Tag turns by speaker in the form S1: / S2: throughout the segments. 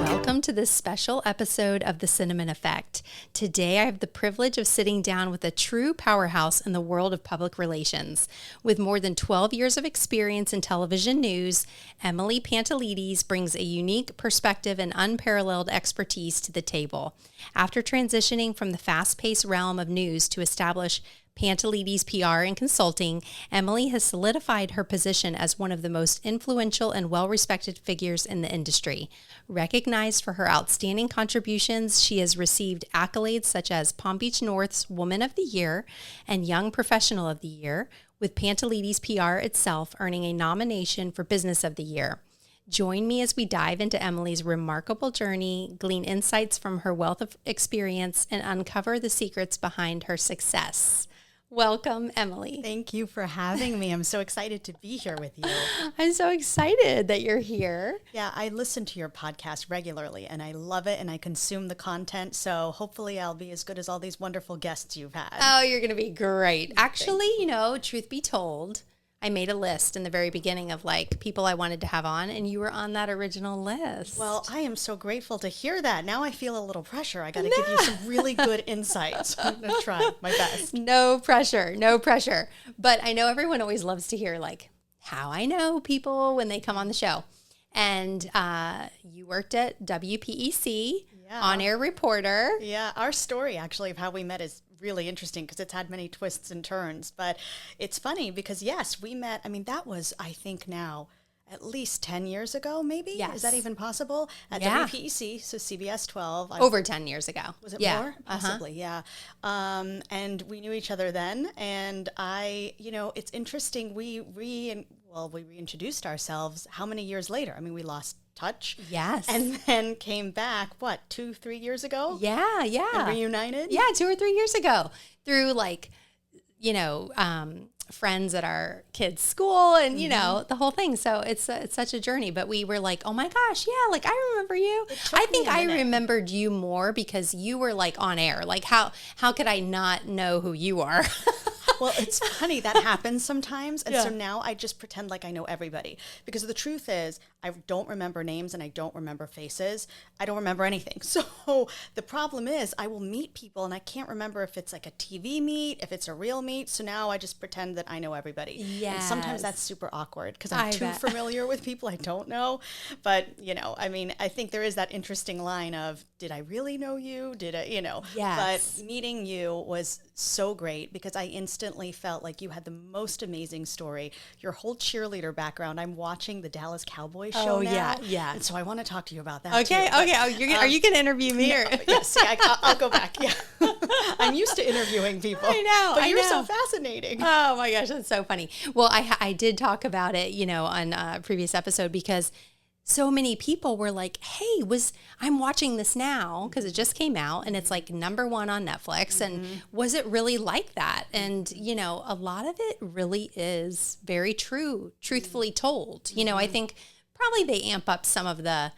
S1: Welcome to this special episode of The Cinnamon Effect. Today, I have the privilege of sitting down with a true powerhouse in the world of public relations. With more than 12 years of experience in television news, Emily Pantelides brings a unique perspective and unparalleled expertise to the table. After transitioning from the fast-paced realm of news to establish Pantelides PR and Consulting, Emily has solidified her position as one of the most influential and well-respected figures in the industry. Recognized for her outstanding contributions, she has received accolades such as Palm Beach North's Woman of the Year and Young Professional of the Year, with Pantelides PR itself earning a nomination for Business of the Year. Join me as we dive into Emily's remarkable journey, glean insights from her wealth of experience, and uncover the secrets behind her success. Welcome, Emily.
S2: Thank you for having me. I'm so excited to be here with you.
S1: I'm so excited that you're here.
S2: Yeah, I listen to your podcast regularly and I love it and I consume the content. So hopefully I'll be as good as all these wonderful guests you've had.
S1: Oh, you're going to be great. Actually, truth be told, I made a list in the very beginning of people I wanted to have on, and you were on that original list.
S2: Well, I am so grateful to hear that. Now I feel a little pressure. I got to give you some really good insights. I'm going to try my best.
S1: No pressure. But I know everyone always loves to hear how I know people when they come on the show. And you worked at WPEC, on-air reporter.
S2: Yeah, our story actually of how we met is really interesting because it's had many twists and turns. But it's funny because, yes, we met. I mean, that was, I think now, at least 10 years ago, maybe?
S1: Yes.
S2: Is that even possible? At WPEC, so CBS 12.
S1: Over 10 years ago.
S2: Was it more? Possibly, yeah. And we knew each other then. And it's interesting. We reintroduced ourselves how many years later? I mean, we lost touch.
S1: Yes.
S2: And then came back, 2-3 years ago?
S1: Yeah.
S2: And reunited?
S1: Yeah, 2 or 3 years ago through friends at our kids' school and, the whole thing. So it's such a journey. But we were like, oh my gosh, yeah, I remember you. I think I remembered you more because you were on air. How could I not know who you are?
S2: Well, it's funny. That happens sometimes. And so now I just pretend like I know everybody. Because the truth is, I don't remember names and I don't remember faces. I don't remember anything. So the problem is I will meet people and I can't remember if it's a TV meet, if it's a real meet. So now I just pretend that I know everybody.
S1: Yes.
S2: And sometimes that's super awkward because I'm too familiar with people I don't know. But, I think there is that interesting line of, did I really know you? Did I,
S1: Yes.
S2: But meeting you was so great because I instantly felt like you had the most amazing story. Your whole cheerleader background. I'm watching the Dallas Cowboys show now. Yeah. And so I want to talk to you about that
S1: Okay.
S2: too.
S1: Okay. Are you going to interview me? Or?
S2: Yes. I'll go back. Yeah. I'm used to interviewing people.
S1: I know.
S2: But you're so fascinating.
S1: Oh my gosh. That's so funny. Well, I did talk about it, on a previous episode because so many people were like, hey, I'm watching this now because it just came out and it's #1 on Netflix. And was it really like that? And, a lot of it really is very true, truthfully told. I think probably they amp up some of the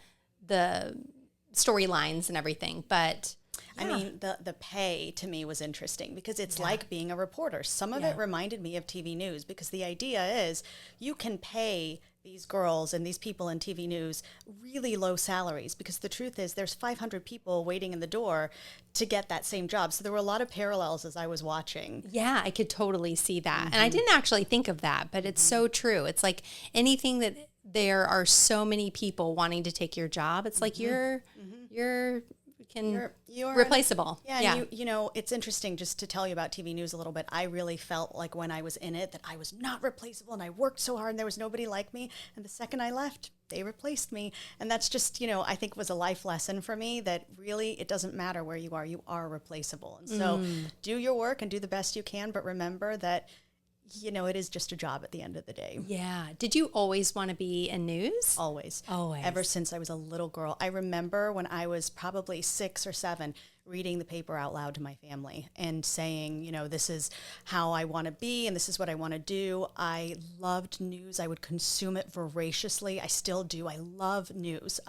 S1: storylines and everything, but
S2: I mean, the pay to me was interesting because it's like being a reporter. Some of it reminded me of TV news because the idea is you can pay these girls and these people in TV news really low salaries because the truth is there's 500 people waiting in the door to get that same job. So there were a lot of parallels as I was watching.
S1: Yeah, I could totally see that. And I didn't actually think of that, but it's so true. It's like anything that there are so many people wanting to take your job. It's like you're replaceable.
S2: Yeah. And it's interesting just to tell you about TV news a little bit. I really felt like when I was in it that I was not replaceable and I worked so hard and there was nobody like me. And the second I left, they replaced me. And that's just, I think was a life lesson for me that really it doesn't matter where you are replaceable. And so do your work and do the best you can. But remember that it is just a job at the end of the day.
S1: Yeah. Did you always want to be in news?
S2: Always. Ever since I was a little girl. I remember when I was probably 6 or 7, reading the paper out loud to my family and saying, this is how I want to be and this is what I want to do. I loved news. I would consume it voraciously. I still do. I love news.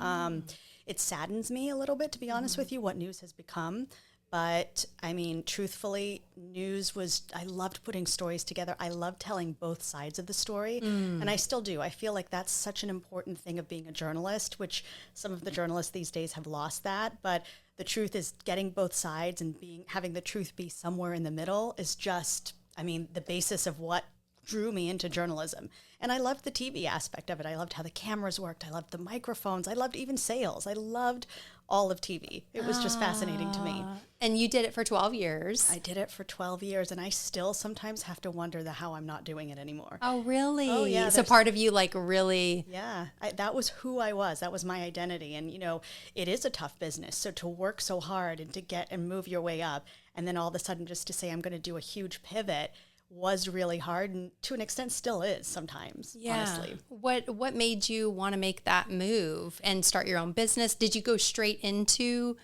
S2: It saddens me a little bit, to be honest with you, what news has become. But I mean, truthfully, I loved putting stories together. I loved telling both sides of the story. And I still do. I feel like that's such an important thing of being a journalist, which some of the journalists these days have lost that. But the truth is getting both sides and having the truth be somewhere in the middle is just, I mean, the basis of what drew me into journalism. And I loved the TV aspect of it. I loved how the cameras worked. I loved the microphones. I loved even sales. I loved all of TV. It was just fascinating to me.
S1: And you did it for 12 years.
S2: I did it for 12 years, and I still sometimes have to wonder how I'm not doing it anymore.
S1: Oh, really?
S2: Oh, yeah.
S1: So part of you like really...
S2: Yeah, that was who I was. That was my identity. And, you know, it is a tough business. So to work so hard and to get and move your way up, and then all of a sudden just to say I'm going to do a huge pivot was really hard, and to an extent still is sometimes, honestly.
S1: What made you want to make that move and start your own business? Did you go straight into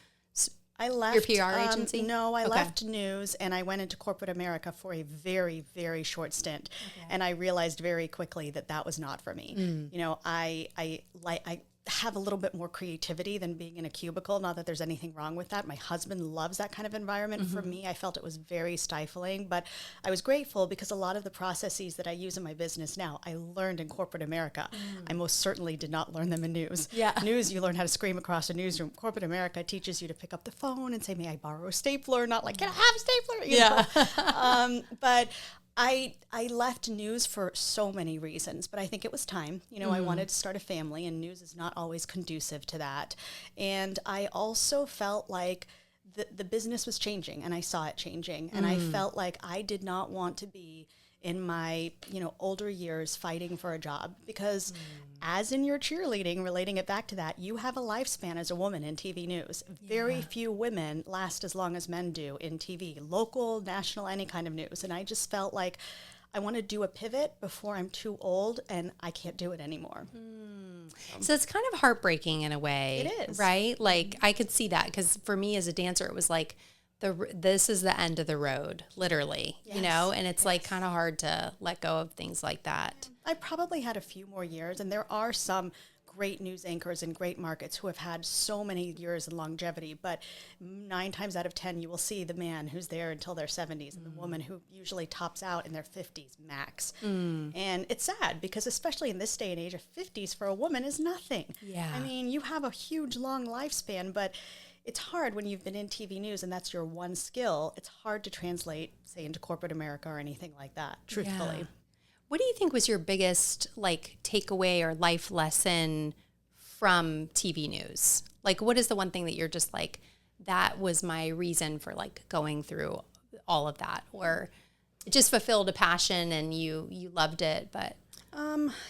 S1: your PR agency?
S2: No, I left news and I went into corporate America for a very, very short stint. Okay. And I realized very quickly that was not for me. You know, I have a little bit more creativity than being in a cubicle. Not that there's anything wrong with that. My husband loves that kind of environment. For me, I felt it was very stifling, but I was grateful because a lot of the processes that I use in my business now, I learned in corporate America. I most certainly did not learn them in news. News, you learn how to scream across a newsroom. Corporate America teaches you to pick up the phone and say, may I borrow a stapler? Not like, can I have a stapler? You know? But I left news for so many reasons, but I think it was time. You know, I wanted to start a family, and news is not always conducive to that. And I also felt like the business was changing, and I saw it changing. And I felt like I did not want to be in my, you know, older years fighting for a job, because as in your cheerleading, relating it back to that, you have a lifespan as a woman in TV news. Very few women last as long as men do in TV, local, national, any kind of news. And I just felt like I want to do a pivot before I'm too old and I can't do it anymore.
S1: So it's kind of heartbreaking in a way.
S2: It is.
S1: Right? Like I could see that, because for me as a dancer, it was like, this is the end of the road, literally, you know, and it's like kind of hard to let go of things like that.
S2: I probably had a few more years, and there are some great news anchors in great markets who have had so many years in longevity, but 9 times out of 10, you will see the man who's there until their 70s and the woman who usually tops out in their 50s max. And it's sad because especially in this day and age, a 50s for a woman is nothing. I mean, you have a huge long lifespan, but it's hard when you've been in TV news and that's your one skill. It's hard to translate, say, into corporate America or anything like that, truthfully.
S1: Yeah. What do you think was your biggest, like, takeaway or life lesson from TV news? Like, what is the one thing that you're just like, that was my reason for, like, going through all of that? Or it just fulfilled a passion and you loved it, but...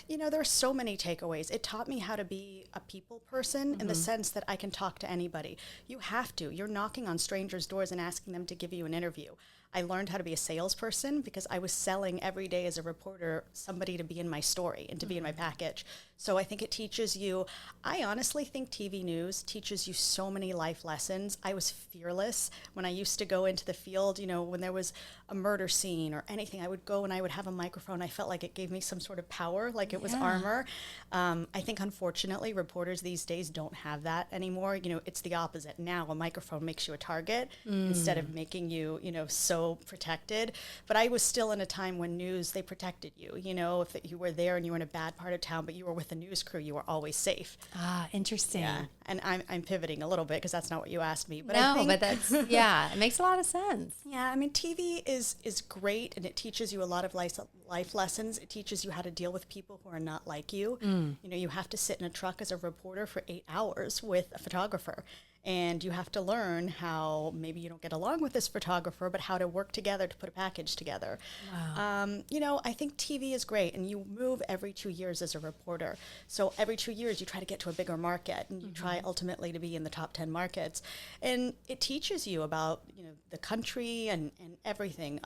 S2: You know, there are so many takeaways. It taught me how to be a people person in the sense that I can talk to anybody. You have to. You're knocking on strangers' doors and asking them to give you an interview. I learned how to be a salesperson because I was selling every day as a reporter somebody to be in my story and to be in my package. So I think it teaches you, I honestly think TV news teaches you so many life lessons. I was fearless when I used to go into the field, you know, when there was a murder scene or anything, I would go and I would have a microphone. I felt like it gave me some sort of power, like it was armor. I think unfortunately reporters these days don't have that anymore. You know, it's the opposite. Now a microphone makes you a target instead of making you, you know, so protected. But I was still in a time when news, they protected you. You know, if you were there and you were in a bad part of town, but you were with the news crew, you were always safe.
S1: Ah, interesting.
S2: Yeah. And I'm pivoting a little bit because that's not what you asked me. But
S1: no,
S2: I think,
S1: but that's, yeah, it makes a lot of sense.
S2: Yeah, I mean, TV is great, and it teaches you a lot of life lessons. It teaches you how to deal with people who are not like you. You know, you have to sit in a truck as a reporter for 8 hours with a photographer. And you have to learn how maybe you don't get along with this photographer, but how to work together to put a package together. Wow. You know, I think TV is great, and you move every 2 years as a reporter. So every 2 years, you try to get to a bigger market, and you try ultimately to be in the top 10 markets. And it teaches you about, you know, the country and everything.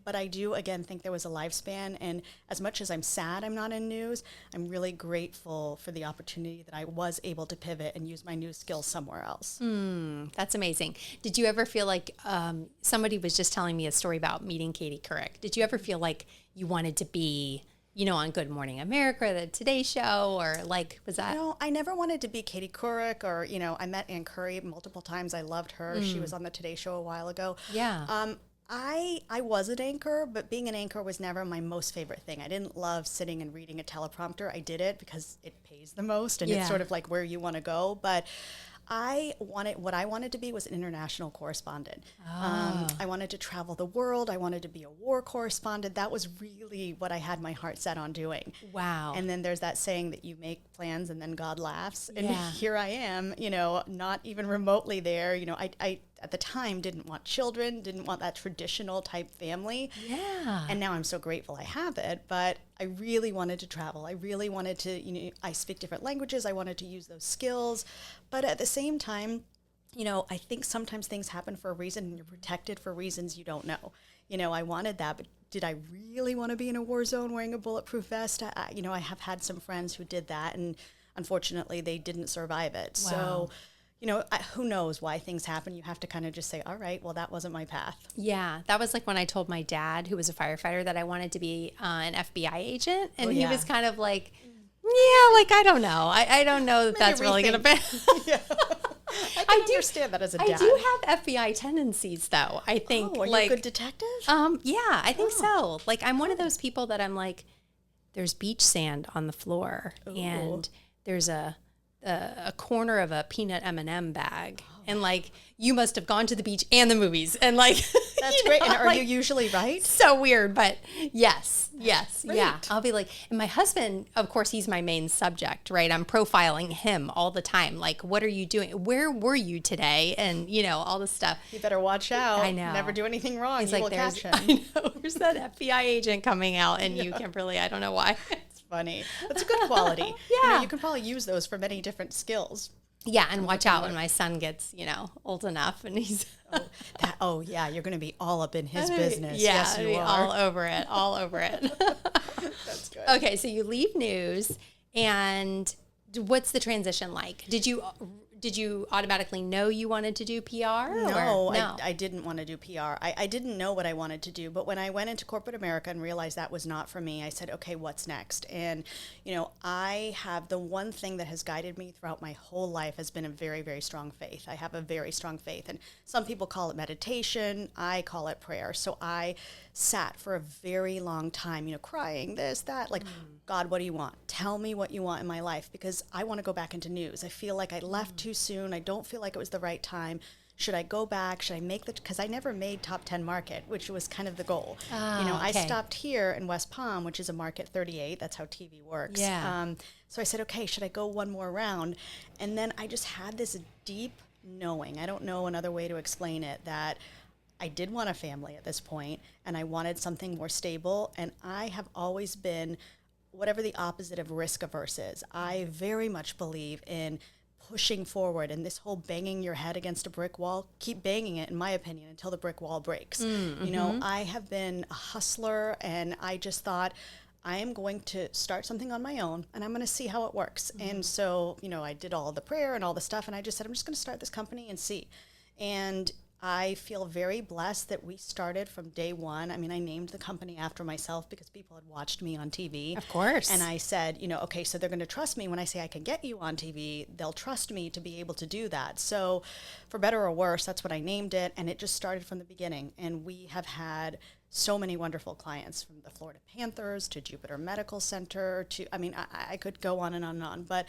S2: But I do, again, think there was a lifespan. And as much as I'm sad I'm not in news, I'm really grateful for the opportunity that I was able to pivot and use my news skills somewhere else.
S1: That's amazing. Did you ever feel like somebody was just telling me a story about meeting Katie Couric? Did you ever feel like you wanted to be on Good Morning America, the Today Show, or like, was that?
S2: I never wanted to be Katie Couric or, I met Ann Curry multiple times. I loved her. She was on the Today Show a while ago.
S1: Yeah.
S2: I was an anchor, but being an anchor was never my most favorite thing. I didn't love sitting and reading a teleprompter. I did it because it pays the most and it's sort of like where you want to go. But what I wanted to be was an international correspondent. I wanted to travel the world. I wanted to be a war correspondent. That was really what I had my heart set on doing.
S1: Wow.
S2: And then there's that saying that you make plans and then God laughs. And here I am, not even remotely there. I at the time didn't want children, didn't want that traditional type family.
S1: Yeah.
S2: And now I'm so grateful I have it, but I really wanted to travel. I really wanted to, I speak different languages. I wanted to use those skills. But at the same time, I think sometimes things happen for a reason and you're protected for reasons you don't know. I wanted that, but did I really want to be in a war zone wearing a bulletproof vest? I have had some friends who did that and unfortunately they didn't survive it.
S1: Wow.
S2: So, who knows why things happen. You have to kind of just say, all right, well, that wasn't my path.
S1: Yeah, that was like when I told my dad, who was a firefighter, that I wanted to be an FBI agent. And he was kind of like, yeah, like, I don't know. I don't know that that's really going to be.
S2: Yeah. I do understand that as a dad.
S1: I do have FBI tendencies, though. I think.
S2: Are you a good detective?
S1: Yeah, I think so. Like, I'm one of those people that I'm like, there's beach sand on the floor, and there's a corner of a peanut M&M bag, and like, you must have gone to the beach and the movies, and like,
S2: that's great. And are you usually right?
S1: So weird, but yes,
S2: great.
S1: Yeah. I'll be like, and my husband, of course, he's my main subject, right? I'm profiling him all the time. Like, what are you doing? Where were you today? And all this stuff.
S2: You better watch out.
S1: I know.
S2: Never do anything wrong.
S1: He's
S2: You
S1: like,
S2: will catch him.
S1: I know. There's that FBI agent coming out, and you, Kimberly, I don't know why.
S2: Funny. That's a good quality.
S1: Yeah.
S2: You can probably use those for many different skills.
S1: Yeah, and watch out when my son gets, old enough and he's...
S2: You're going to be all up in his business.
S1: Yeah,
S2: yes, you are.
S1: All over it.
S2: That's good.
S1: Okay, so you leave news, and what's the transition like? Did you automatically know you wanted to do PR?
S2: No. I didn't want to do PR. I didn't know what I wanted to do. But when I went into corporate America and realized that was not for me, I said, okay, what's next? And, I have the one thing that has guided me throughout my whole life has been a very, very strong faith. I have a very strong faith. And some people call it meditation. I call it prayer. So I sat for a very long time, crying, this, that, like, God, what do you want? Tell me what you want in my life, because I want to go back into news. I feel like I left too soon. I don't feel like it was the right time. Should I go back? Should I make because I never made top 10 market, which was kind of the goal. I stopped here in West Palm, which is a market 38. That's how TV works.
S1: Yeah.
S2: So I said, okay, should I go one more round? And then I just had this deep knowing, I don't know another way to explain it, that I did want a family at this point, and I wanted something more stable. And I have always been whatever the opposite of risk averse is. I very much believe in pushing forward, and this whole banging your head against a brick wall, keep banging it, in my opinion, until the brick wall breaks. I have been a hustler, and I just thought, I am going to start something on my own, and I'm going to see how it works. And so, I did all the prayer and all the stuff, and I just said, I'm just going to start this company and see. And I feel very blessed that we started from day one. I mean, I named the company after myself because people had watched me on TV.
S1: Of course.
S2: And I said, okay, so they're going to trust me when I say I can get you on TV. They'll trust me to be able to do that. So for better or worse, that's what I named it. And it just started from the beginning. And we have had so many wonderful clients, from the Florida Panthers to Jupiter Medical Center to, I could go on and on and on. But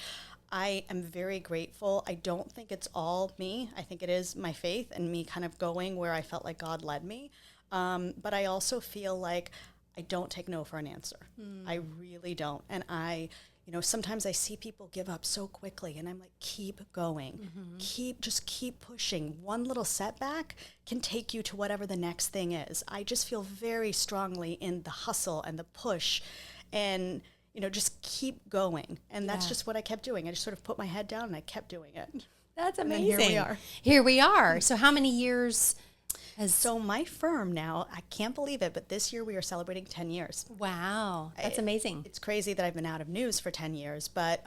S2: I am very grateful. I don't think it's all me. I think it is my faith and me kind of going where I felt like God led me. But I also feel like I don't take no for an answer. I really don't. And sometimes I see people give up so quickly, and I'm like, keep going. Keep pushing. One little setback can take you to whatever the next thing is. I just feel very strongly in the hustle and the push, and just keep going. And that's just what I kept doing. I just sort of put my head down and I kept doing it.
S1: That's
S2: amazing.
S1: And here we are. So how many years
S2: So my firm now, I can't believe it, but this year we are celebrating 10 years.
S1: Wow. That's amazing.
S2: It's crazy that I've been out of news for 10 years, but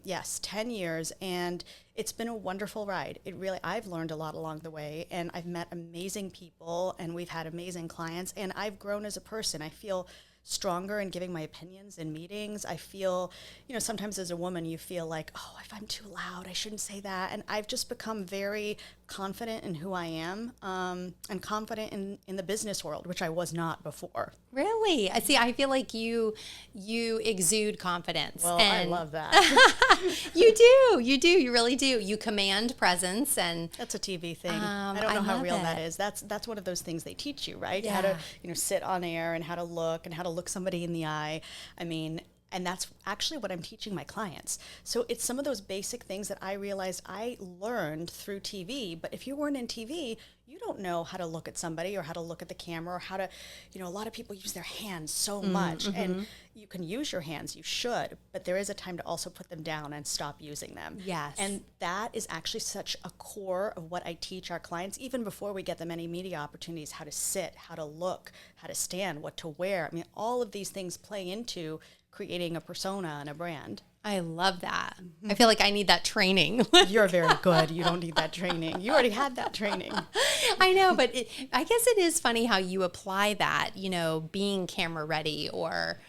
S2: yes, 10 years. And it's been a wonderful ride. I've learned a lot along the way, and I've met amazing people, and we've had amazing clients, and I've grown as a person. I feel stronger in giving my opinions in meetings. I feel, sometimes as a woman, you feel like, oh, if I'm too loud, I shouldn't say that. And I've just become very confident in who I am, and confident in the business world, which I was not before.
S1: Really? I feel like you exude confidence.
S2: Well,
S1: and
S2: I love that.
S1: You really do. You command presence, and
S2: that's a TV thing. I don't know how real that is. That's one of those things they teach you, right?
S1: Yeah.
S2: How to, sit on air and how to look somebody in the eye. I mean, and that's actually what I'm teaching my clients. So it's some of those basic things that I realized I learned through TV. But if you weren't in TV, you don't know how to look at somebody or how to look at the camera or how to, a lot of people use their hands so much. And you can use your hands, you should, but there is a time to also put them down and stop using them.
S1: Yes.
S2: And that is actually such a core of what I teach our clients, even before we get them any media opportunities, how to sit, how to look, how to stand, what to wear. I mean, all of these things play into creating a persona and a brand.
S1: I love that. I feel like I need that training.
S2: You're very good. You don't need that training. You already had that training.
S1: I know, but I guess it is funny how you apply that, being camera ready or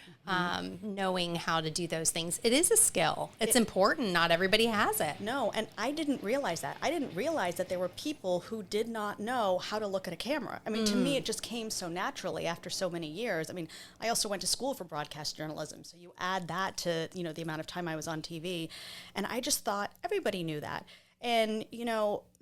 S1: knowing how to do those things. It is a skill. It's important. Not everybody has it.
S2: No, and I didn't realize that. I didn't realize that there were people who did not know how to look at a camera. I mean, to me, it just came so naturally after so many years. I mean, I also went to school for broadcast journalism, so you add that to, the amount of time I was on TV, and I just thought everybody knew that. And,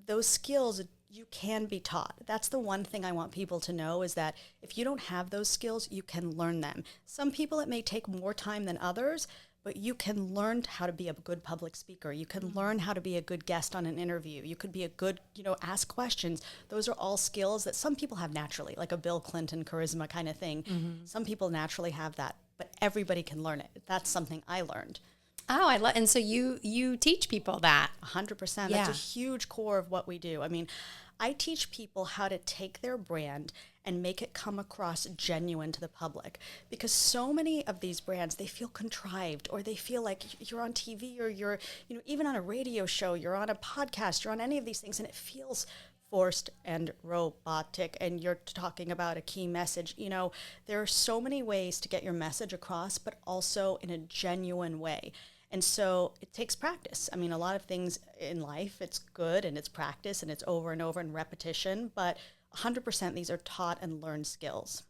S2: those skills you can be taught. That's the one thing I want people to know, is that if you don't have those skills, you can learn them. Some people, it may take more time than others, but you can learn how to be a good public speaker. You can learn how to be a good guest on an interview. You could be a good, ask questions. Those are all skills that some people have naturally, like a Bill Clinton charisma kind of thing. Some people naturally have that, but everybody can learn it. That's something I learned.
S1: Oh, I love, and so you teach people that.
S2: 100%.
S1: Yeah.
S2: That's a huge core of what we do. I mean, I teach people how to take their brand and make it come across genuine to the public, because so many of these brands, they feel contrived, or they feel like you're on TV, or you're, even on a radio show, you're on a podcast, you're on any of these things, and it feels forced and robotic, and you're talking about a key message. There are so many ways to get your message across, but also in a genuine way. And so it takes practice. I mean, a lot of things in life, it's good and it's practice and it's over and over and repetition, but 100% these are taught and learned skills.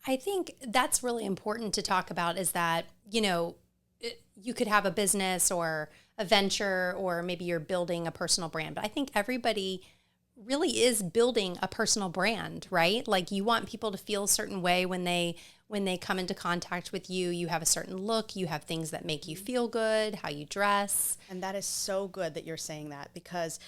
S1: I think that's really important to talk about, is that, you could have a business or a venture, or maybe you're building a personal brand, but I think everybody really is building a personal brand, right? Like, you want people to feel a certain way when they come into contact with you. You have a certain look, you have things that make you feel good, how you dress.
S2: And that is so good that you're saying that, because,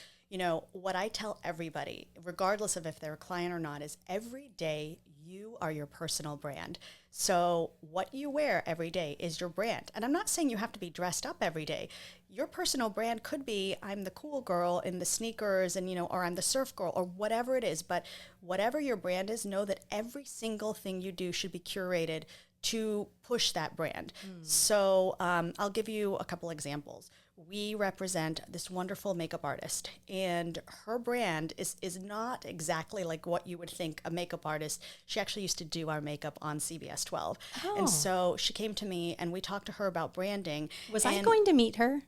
S2: what I tell everybody, regardless of if they're a client or not, is every day you are your personal brand. So what you wear every day is your brand. And I'm not saying you have to be dressed up every day. Your personal brand could be, I'm the cool girl in the sneakers, and, or I'm the surf girl, or whatever it is. But whatever your brand is, know that every single thing you do should be curated to push that brand. So I'll give you a couple examples. We represent this wonderful makeup artist, and her brand is not exactly like what you would think a makeup artist. She actually used to do our makeup on CBS 12.
S1: Oh.
S2: And so she came to me, and we talked to her about branding.
S1: Was I going to meet her?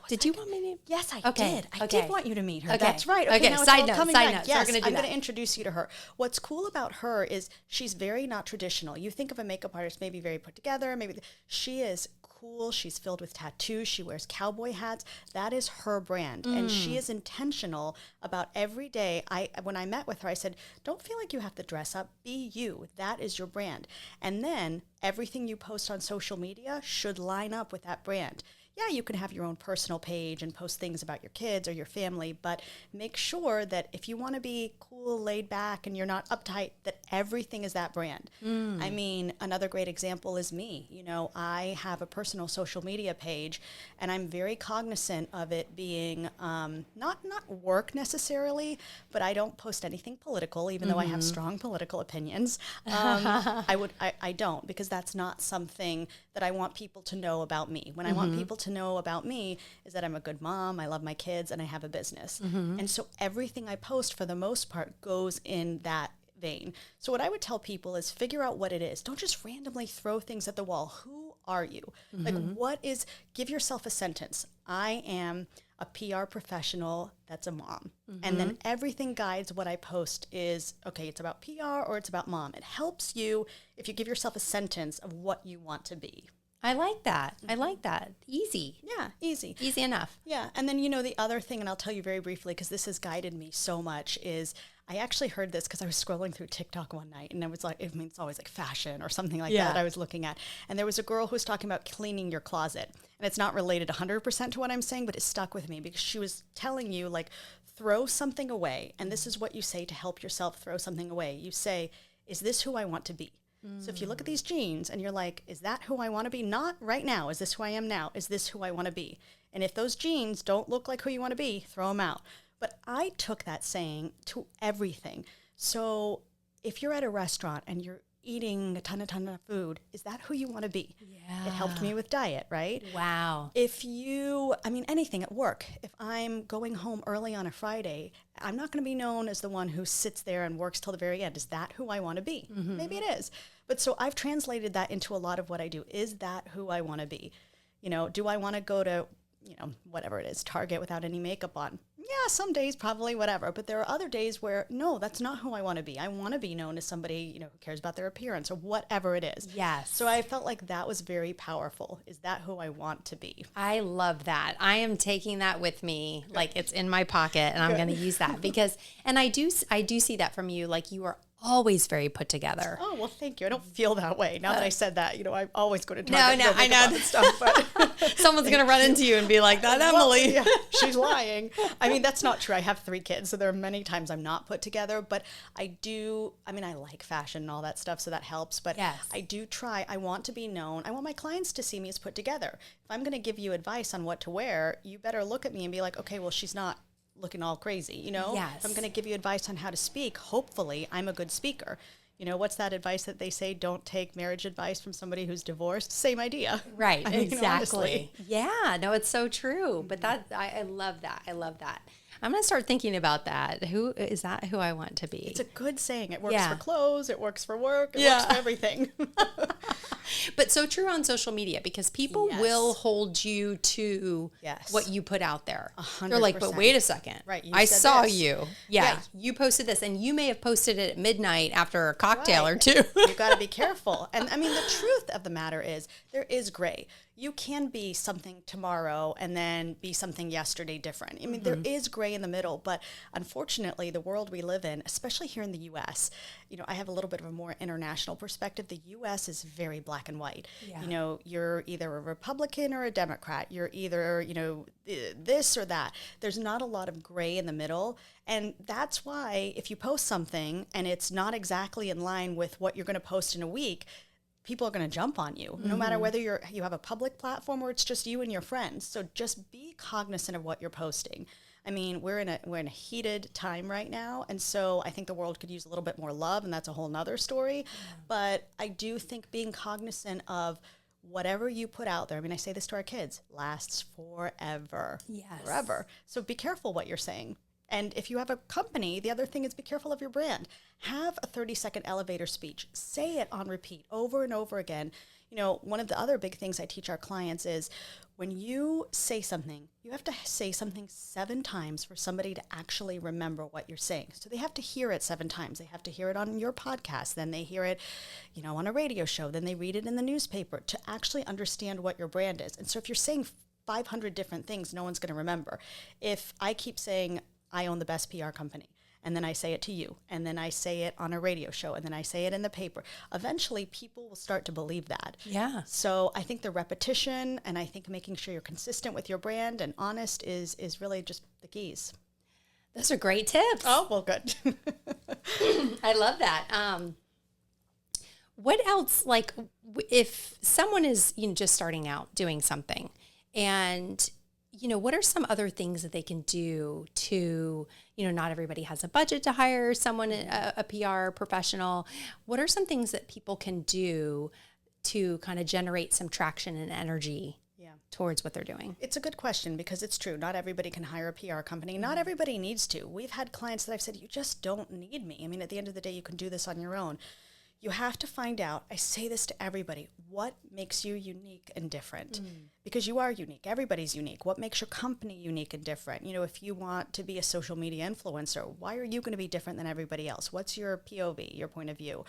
S1: Did you want me to?
S2: Yes, I
S1: Okay,
S2: did. I
S1: okay.
S2: did want you to meet her.
S1: Okay.
S2: That's right.
S1: Okay,
S2: now it's
S1: side
S2: all
S1: note,
S2: coming
S1: side
S2: back.
S1: note. So we're
S2: Yes,
S1: gonna do
S2: I'm
S1: that.
S2: going to introduce you to her. What's cool about her is she's very not traditional. You think of a makeup artist, maybe very put together. She is cool. She's filled with tattoos. She wears cowboy hats. That is her brand. And she is intentional about every day. When I met with her, I said, don't feel like you have to dress up. Be you. That is your brand. And then everything you post on social media should line up with that brand. Yeah, you can have your own personal page and post things about your kids or your family, but make sure that if you want to be cool, laid back, and you're not uptight, that everything is that brand. I mean, another great example is me. I have a personal social media page, and I'm very cognizant of it being not work necessarily, but I don't post anything political, even though I have strong political opinions. I don't, because that's not something that I want people to know about me. When I want people to know about me is that I'm a good mom, I love my kids, and I have a business. And so everything I post, for the most part, goes in that vein. So what I would tell people is figure out what it is. Don't just randomly throw things at the wall. Who are you? Give yourself a sentence. I am a PR professional that's a mom. And then everything guides what I post is, okay, it's about PR or it's about mom. It helps you if you give yourself a sentence of what you want to be.
S1: I like that. I like that. Easy.
S2: Yeah, easy.
S1: Easy enough.
S2: Yeah. And then, the other thing, and I'll tell you very briefly, because this has guided me so much, is I actually heard this because I was scrolling through TikTok one night, and I was like, it's always like fashion or something like that I was looking at. And there was a girl who was talking about cleaning your closet. And it's not related 100% to what I'm saying, but it stuck with me because she was telling you, like, throw something away. And this is what you say to help yourself throw something away. You say, is this who I want to be? So if you look at these jeans and you're like, is that who I want to be? Not right now. Is this who I am now? Is this who I want to be? And if those jeans don't look like who you want to be, throw them out. But I took that saying to everything. So if you're at a restaurant and you're eating a ton of food, is that who you want to be?
S1: Yeah.
S2: It helped me with diet, right?
S1: Wow.
S2: Anything at work, if I'm going home early on a Friday, I'm not going to be known as the one who sits there and works till the very end. Is that who I want to be? Maybe it is. But so I've translated that into a lot of what I do. Is that who I want to be? Do I want to go to, whatever it is, Target without any makeup on? Yeah, some days probably, whatever. But there are other days where, no, that's not who I want to be. I want to be known as somebody, who cares about their appearance or whatever it is.
S1: Yes.
S2: So I felt like that was very powerful. Is that who I want to be?
S1: I love that. I am taking that with me. Like it's in my pocket and I'm going to use that because, and I do see that from you. Like you are always very put together.
S2: Oh, well, thank you. I don't feel that way. Now that I said that, I always go to Target.
S1: No, I know that
S2: stuff, but
S1: someone's going to run into you and be like, that Emily.
S2: Well, yeah, she's lying. That's not true. I have 3 kids, so there are many times I'm not put together, but I like fashion and all that stuff, so that helps, but
S1: yes.
S2: I do try. I want to be known. I want my clients to see me as put together. If I'm going to give you advice on what to wear, you better look at me and be like, okay, well, she's not looking all crazy,
S1: Yes.
S2: If I'm going to give you advice on how to speak, hopefully I'm a good speaker. What's that advice that they say? Don't take marriage advice from somebody who's divorced. Same idea.
S1: Right. Exactly. Yeah, no, it's so true. But I love that. I love that. I'm going to start thinking about that. Who is that who I want to be?
S2: It's a good saying. It works for clothes. It works for work. It works for everything.
S1: But so true on social media because people will hold you to what you put out there.
S2: 100%.
S1: They're like, but wait a second.
S2: Right.
S1: I saw you. Yeah. You posted this and you may have posted it at midnight after a cocktail or two.
S2: You got to be careful. And the truth of the matter is there is gray. You can be something tomorrow and then be something yesterday different. There is gray in the middle, but unfortunately, the world we live in, especially here in the U.S., I have a little bit of a more international perspective. The U.S. is very black and white. Yeah. You're either a Republican or a Democrat. You're either, this or that. There's not a lot of gray in the middle. And that's why if you post something and it's not exactly in line with what you're going to post in a week, people are going to jump on you, no matter whether you have a public platform or it's just you and your friends. So just be cognizant of what you're posting. We're in a heated time right now, and so I think the world could use a little bit more love, and that's a whole nother story. Yeah. But I do think being cognizant of whatever you put out there, I say this to our kids, lasts forever.
S1: Yes.
S2: Forever. So be careful what you're saying. And if you have a company, the other thing is be careful of your brand. Have a 30-second elevator speech. Say it on repeat over and over again. One of the other big things I teach our clients is when you say something, you have to say something 7 times for somebody to actually remember what you're saying. So they have to hear it 7 times. They have to hear it on your podcast. Then they hear it, on a radio show. Then they read it in the newspaper to actually understand what your brand is. And so if you're saying 500 different things, no one's going to remember. If I keep saying, I own the best PR company, and then I say it to you, and then I say it on a radio show, and then I say it in the paper. Eventually, people will start to believe that.
S1: Yeah.
S2: So I think the repetition, and I think making sure you're consistent with your brand and honest is really just the keys.
S1: Those are great tips.
S2: Oh, well, good.
S1: I love that. What else, if someone is just starting out doing something, and what are some other things that they can do to, not everybody has a budget to hire someone, a PR professional. What are some things that people can do to kind of generate some traction and energy?
S2: Yeah.
S1: towards what they're doing?
S2: It's a good question because it's true. Not everybody can hire a PR company. Not everybody needs to. We've had clients that I've said, you just don't need me. I mean, at the end of the day, you can do this on your own. You have to find out, I say this to everybody, what makes you unique and different? Because you are unique. Everybody's unique. What makes your company unique and different? You know, if you want to be a social media influencer, why are you going to be different than everybody else? What's your POV, your point of view?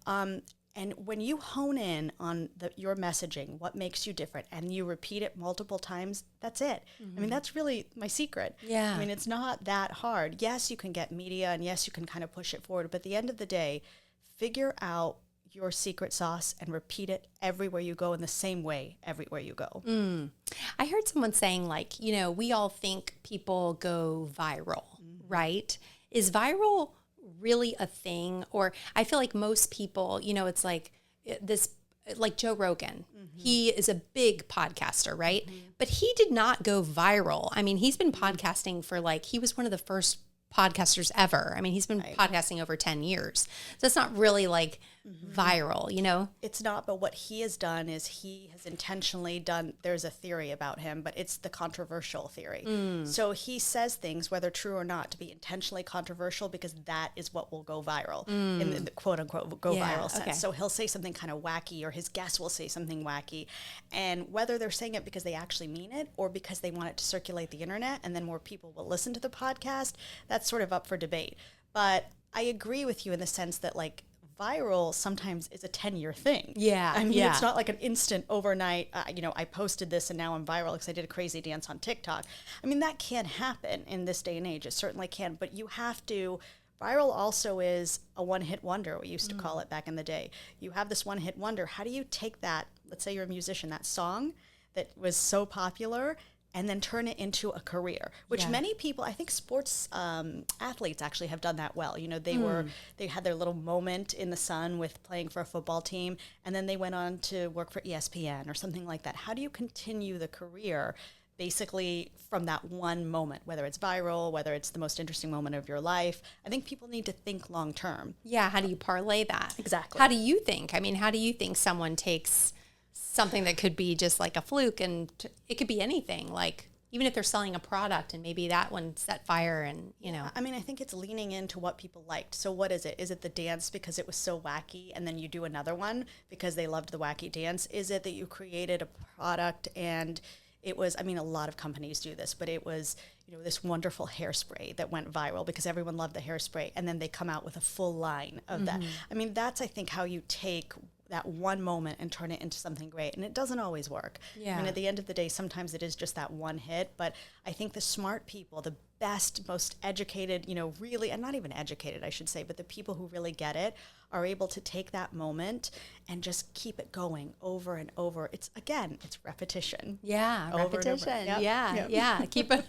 S2: And when you hone in on your messaging, what makes you different, and you repeat it multiple times, that's it. I mean, that's really my secret.
S1: Yeah.
S2: I mean, it's not that hard. Yes, you can get media, and yes, you can kind of push it forward. But at the end of the day, figure out your secret sauce and repeat it everywhere you go in the same way everywhere you go.
S1: I heard someone saying, like, you know, we all think people go viral, right? Is viral really a thing? Or I feel like most people, you know, it's like this, like Joe Rogan. He is a big podcaster, right? But he did not go viral. I mean, he's been podcasting for he was one of the first podcasters ever. I mean, he's been podcasting over 10 years. So it's not really viral, you know?
S2: It's not, but what he has done is he has intentionally done, there's a theory about him, but it's the controversial theory. So he says things, whether true or not, to be intentionally controversial because that is what will go viral in the quote unquote go viral sense. So he'll say something kind of wacky, or his guest will say something wacky. And whether they're saying it because they actually mean it or because they want it to circulate the internet and then more people will listen to the podcast, that's sort of up for debate. But I agree with you in the sense that viral sometimes is a 10-year thing.
S1: Yeah.
S2: I mean, it's not like an instant overnight, you know, I posted this and now I'm viral because I did a crazy dance on TikTok. I mean, that can happen in this day and age. It certainly can. But you have to, viral also is a one-hit wonder, we used to call it back in the day. You have this one-hit wonder. How do you take that, let's say you're a musician, that song that was so popular, and then turn it into a career, which many people, I think sports athletes actually have done that well. You know, they had their little moment in the sun with playing for a football team, and then they went on to work for ESPN or something like that. How do you continue the career basically from that one moment, whether it's viral, whether it's the most interesting moment of your life? I think people need to think long term.
S1: Yeah, how do you parlay that?
S2: Exactly.
S1: How do you think? I mean, how do you think someone takes something that could be just like a fluke, and it could be anything, even if they're selling a product and maybe that one set fire and, you know.
S2: I mean, I think it's leaning into what people liked. So what is it? Is it the dance because it was so wacky and then you do another one because they loved the wacky dance? Is it that you created a product and it was, I mean, a lot of companies do this, but it was, you know, this wonderful hairspray that went viral because everyone loved the hairspray, and then they come out with a full line of that. I mean, that's, I think, how you take that one moment and turn it into something great. And it doesn't always work.
S1: Yeah.
S2: I mean, at the end of the day, sometimes it is just that one hit. But I think the smart people, the best, most educated, you know, really, and not even educated, I should say, but the people who really get it are able to take that moment and just keep it going over and over. It's repetition.
S1: Yeah,
S2: over
S1: repetition.
S2: And over.
S1: Yeah. Keep it.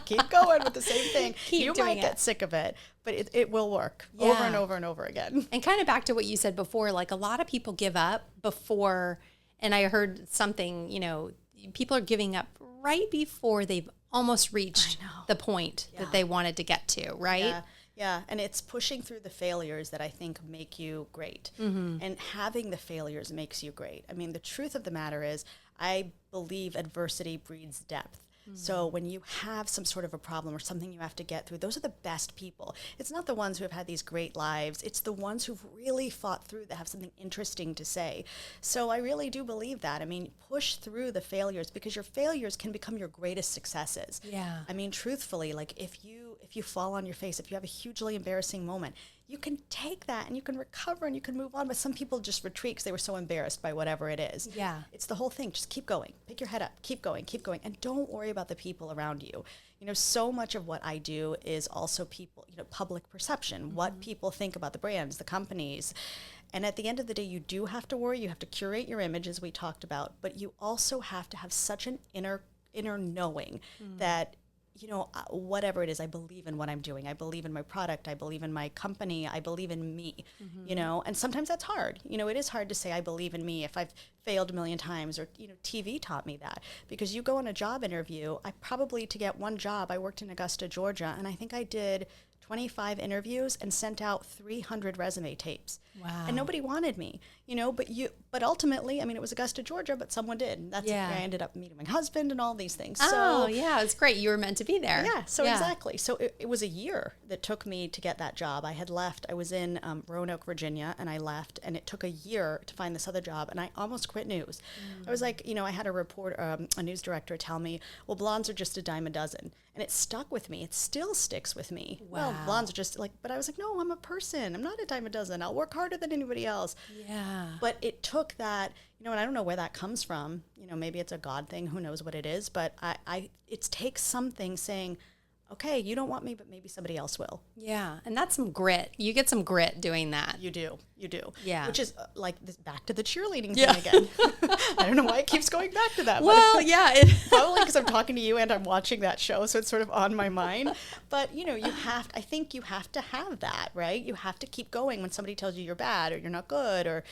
S2: Keep going with the same thing.
S1: Keep
S2: you
S1: doing
S2: might get sick of it, but it will work over and over and over again.
S1: And kind of back to what you said before, a lot of people give up before, and I heard something, you know, people are giving up right before they've almost reached the point that they wanted to get to, right?
S2: Yeah, and it's pushing through the failures that I think make you great. And having the failures makes you great. I mean, the truth of the matter is, I believe adversity breeds depth. So when you have some sort of a problem or something you have to get through, those are the best people. It's not the ones who have had these great lives. It's the ones who've really fought through, that have something interesting to say. So I really do believe that. I mean, push through the failures, because your failures can become your greatest successes.
S1: Yeah.
S2: I mean, truthfully, if you fall on your face, if you have a hugely embarrassing moment, you can take that and you can recover and you can move on. But some people just retreat because they were so embarrassed by whatever it is.
S1: Yeah.
S2: It's the whole thing. Just keep going. Pick your head up. Keep going. And don't worry about the people around you. You know, so much of what I do is also people, you know, public perception, what people think about the brands, the companies. And at the end of the day, you do have to worry. You have to curate your image, as we talked about. But you also have to have such an inner knowing that, you know, whatever it is, I believe in what I'm doing. I believe in my product. I believe in my company. I believe in me, you know, and sometimes that's hard. You know, it is hard to say I believe in me if I've failed a million times, or, you know, TV taught me that, because you go on a job interview. To get one job, I worked in Augusta, Georgia, and I think I did 25 interviews and sent out 300 resume tapes.
S1: Wow.
S2: And nobody wanted me, but ultimately, I mean, it was Augusta, Georgia, but someone did. And that's where I ended up meeting my husband and all these things.
S1: Oh, yeah, it's great. You were meant to be there.
S2: Yeah, exactly. So it was a year that took me to get that job. I had left. I was in Roanoke, Virginia, and I left. And it took a year to find this other job. And I almost quit news. I was like, I had a news director tell me, well, blondes are just a dime a dozen. And it stuck with me. It still sticks with me.
S1: Wow.
S2: Well, blondes are just but I was like, no, I'm a person. I'm not a dime a dozen. I'll work harder than anybody else.
S1: Yeah.
S2: But it took that, and I don't know where that comes from. Maybe it's a God thing. Who knows what it is? But it takes something saying, okay, you don't want me, but maybe somebody else will.
S1: Yeah. And that's some grit. You get some grit doing that.
S2: You do.
S1: Yeah.
S2: Which is back to the cheerleading thing again. I don't know why it keeps going back to that.
S1: Well, yeah.
S2: Probably because I'm talking to you and I'm watching that show, so it's sort of on my mind. But, I think you have to have that, right? You have to keep going when somebody tells you you're bad or you're not good or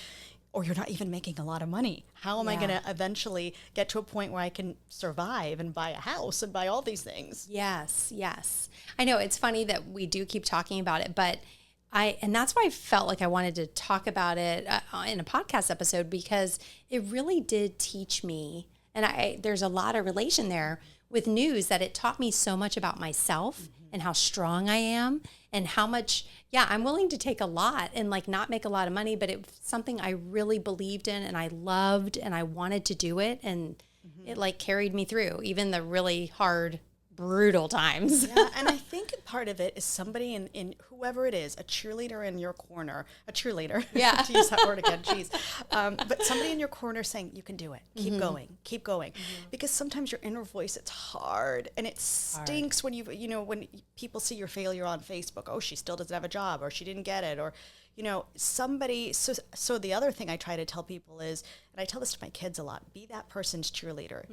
S2: you're not even making a lot of money. How am I going to eventually get to a point where I can survive and buy a house and buy all these things?
S1: Yes. I know it's funny that we do keep talking about it, but and that's why I felt like I wanted to talk about it in a podcast episode, because it really did teach me, and there's a lot of relation there with news, that it taught me so much about myself and how strong I am and how much, I'm willing to take a lot and not make a lot of money, but it was something I really believed in and I loved and I wanted to do it. And it carried me through even the really hard, brutal times.
S2: Yeah, and I think part of it is somebody in whoever it is, a cheerleader in your corner, to use that word again, geez. But somebody in your corner saying, you can do it, keep going. Because sometimes your inner voice, it's hard, and it stinks when when people see your failure on Facebook. Oh, she still doesn't have a job, or she didn't get it, or somebody. So the other thing I try to tell people is, and I tell this to my kids a lot, be that person's cheerleader.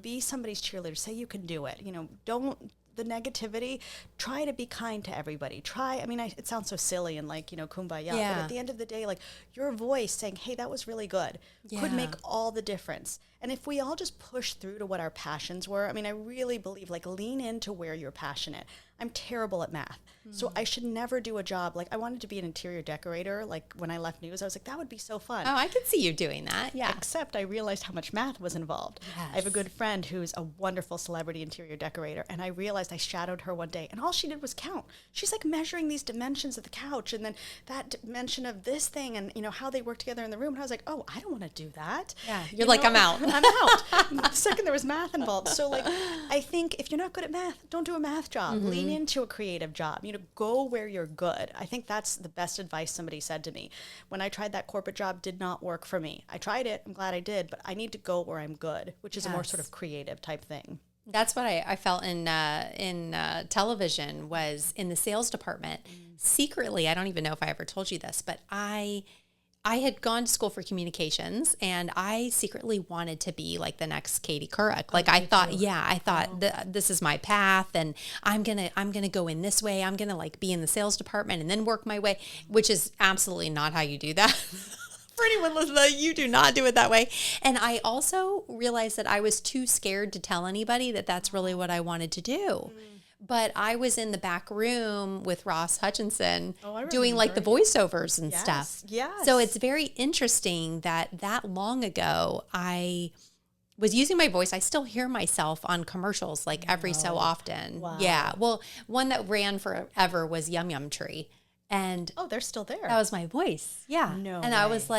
S2: Be somebody's cheerleader. Say you can do it. Don't the negativity. Try to be kind to everybody. It sounds so silly and kumbaya. But at the end of the day, your voice saying, "Hey, that was really good," could make all the difference. And if we all just push through to what our passions were, I really believe lean into where you're passionate. I'm terrible at math. So I should never do a job. I wanted to be an interior decorator. When I left news, I was like, that would be so fun.
S1: Oh, I could see you doing that. Yeah.
S2: Except I realized how much math was involved.
S1: Yes.
S2: I have a good friend who's a wonderful celebrity interior decorator. And I realized I shadowed her one day and all she did was count. She's measuring these dimensions of the couch and then that dimension of this thing and, how they work together in the room. And I was like, oh, I don't want to do that.
S1: Yeah. You're I'm out.
S2: I'm out. The second there was math involved. So I think if you're not good at math, don't do a math job. Lean into a creative job. Go where you're good. I think that's the best advice somebody said to me. When I tried that corporate job, did not work for me. I tried it. I'm glad I did, but I need to go where I'm good, which is a more sort of creative type thing.
S1: That's what I felt in television, was in the sales department. Secretly, I don't even know if I ever told you this, but I had gone to school for communications and I secretly wanted to be the next Katie Couric. I thought this is my path and I'm going to go in this way. I'm going to be in the sales department and then work my way, which is absolutely not how you do that. For anyone listening, you do not do it that way. And I also realized that I was too scared to tell anybody that that's really what I wanted to do. But I was in the back room with Ross Hutchinson doing the voiceovers and stuff.
S2: Yes.
S1: So it's very interesting that long ago I was using my voice. I still hear myself on commercials every so often.
S2: Wow.
S1: Yeah. Well, one that ran forever was Yum Yum Tree. And
S2: they're still there.
S1: That was my voice. Yeah.
S2: No
S1: and
S2: way.
S1: I was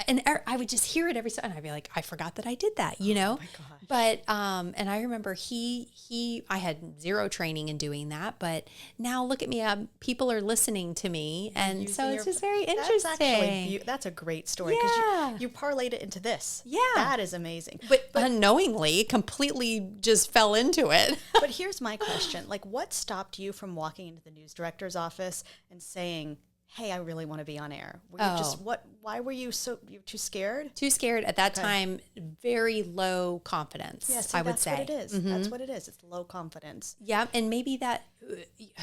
S1: and I would just hear it every so, and I'd be I forgot that I did that,
S2: Oh my gosh.
S1: But, and I remember I had zero training in doing that, but now look at me, people are listening to me. And so it's just very interesting.
S2: That's a great story because you parlayed it into this.
S1: Yeah.
S2: That is amazing.
S1: But unknowingly, completely just fell into it.
S2: But here's my question. What stopped you from walking into the news director's office and saying, hey, I really want to be on air? Were you why were you you too scared?
S1: Too scared at that time, very low confidence, I would say.
S2: That's what it is. That's what it is. It's low confidence.
S1: Yeah, and maybe that,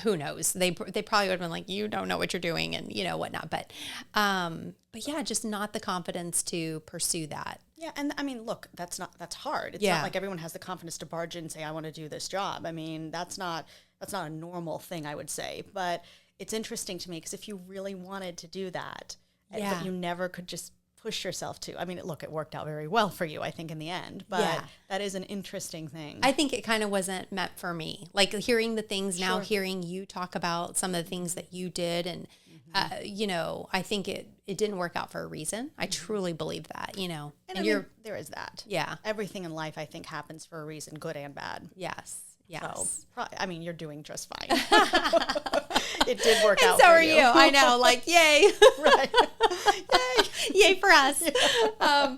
S1: who knows? They probably would have been you don't know what you're doing and, whatnot. But yeah, just not the confidence to pursue that.
S2: Yeah, and look, that's hard. It's not like everyone has the confidence to barge in and say, I want to do this job. That's not that's not a normal thing, I would say. But it's interesting to me because if you really wanted to do that, but you never could just push yourself to. I mean, look, it worked out very well for you, I think, in the end. But that is an interesting thing.
S1: I think it kind of wasn't meant for me. Like hearing the things now, hearing you talk about some of the things that you did, and you know, I think it didn't work out for a reason. I truly believe that. You know,
S2: and I mean, there is that.
S1: Yeah,
S2: everything in life, I think, happens for a reason, good and bad.
S1: Yes. Yes.
S2: So, I mean, you're doing just fine. It did work out.
S1: So
S2: for
S1: are you. I know. Like, yay.
S2: Right.
S1: Yay for us. Yeah.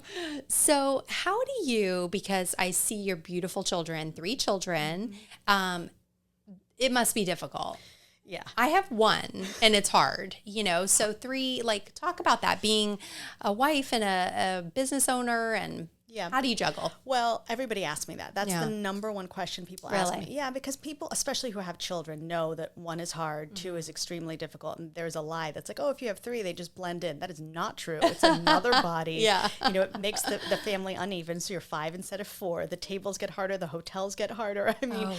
S1: So how do you, because I see your beautiful children, 3 children, it must be difficult.
S2: Yeah.
S1: I have 1 and it's hard, you know, so 3, like talk about that, being a wife and a business owner, and how do you juggle?
S2: Well, everybody asks me that. That's the number one question people ask me. Yeah, because people, especially who have children, know that 1 is hard, 2 is extremely difficult. And there's a lie that's like, oh, if you have 3, they just blend in. That is not true. It's another body. You know, it makes the family uneven. So you're 5 instead of 4. The tables get harder. The hotels get harder. I mean,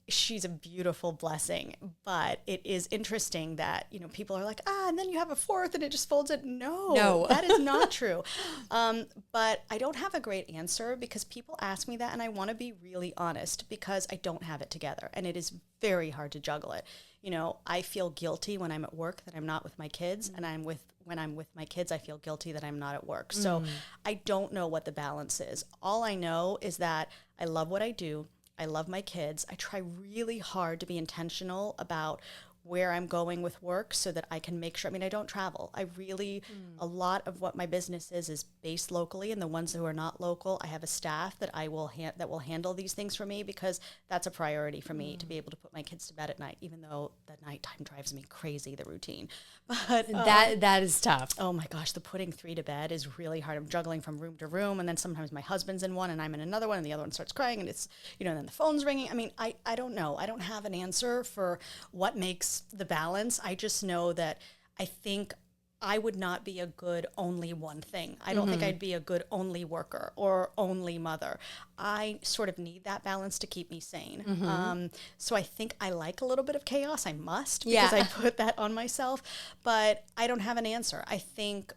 S2: she's a beautiful blessing. But it is interesting that, you know, people are like, and then you have a 4th and it just folds it. No, that is not true. But I don't have a great answer because people ask me that, and I want to be really honest because I don't have it together, and it is very hard to juggle it. You know, I feel guilty when I'm at work that I'm not with my kids, and when I'm with my kids, I feel guilty that I'm not at work. So I don't know what the balance is. All I know is that I love what I do. I love my kids. I try really hard to be intentional about where I'm going with work so that I can make sure, I mean, I don't travel. I really, a lot of what my business is based locally, and the ones who are not local, I have a staff that that will handle these things for me because that's a priority for me to be able to put my kids to bed at night, even though the nighttime drives me crazy, the routine. But
S1: that is tough.
S2: Oh my gosh, the putting 3 to bed is really hard. I'm juggling from room to room, and then sometimes my husband's in one and I'm in another one, and the other one starts crying, and it's, you know, and then the phone's ringing. I mean, I don't know. I don't have an answer for what makes the balance. I just know that I think I would not be a good only one thing. I don't think I'd be a good only worker or only mother. I sort of need that balance to keep me sane. So I think I like a little bit of chaos. I must, because I put that on myself, but I don't have an answer. I think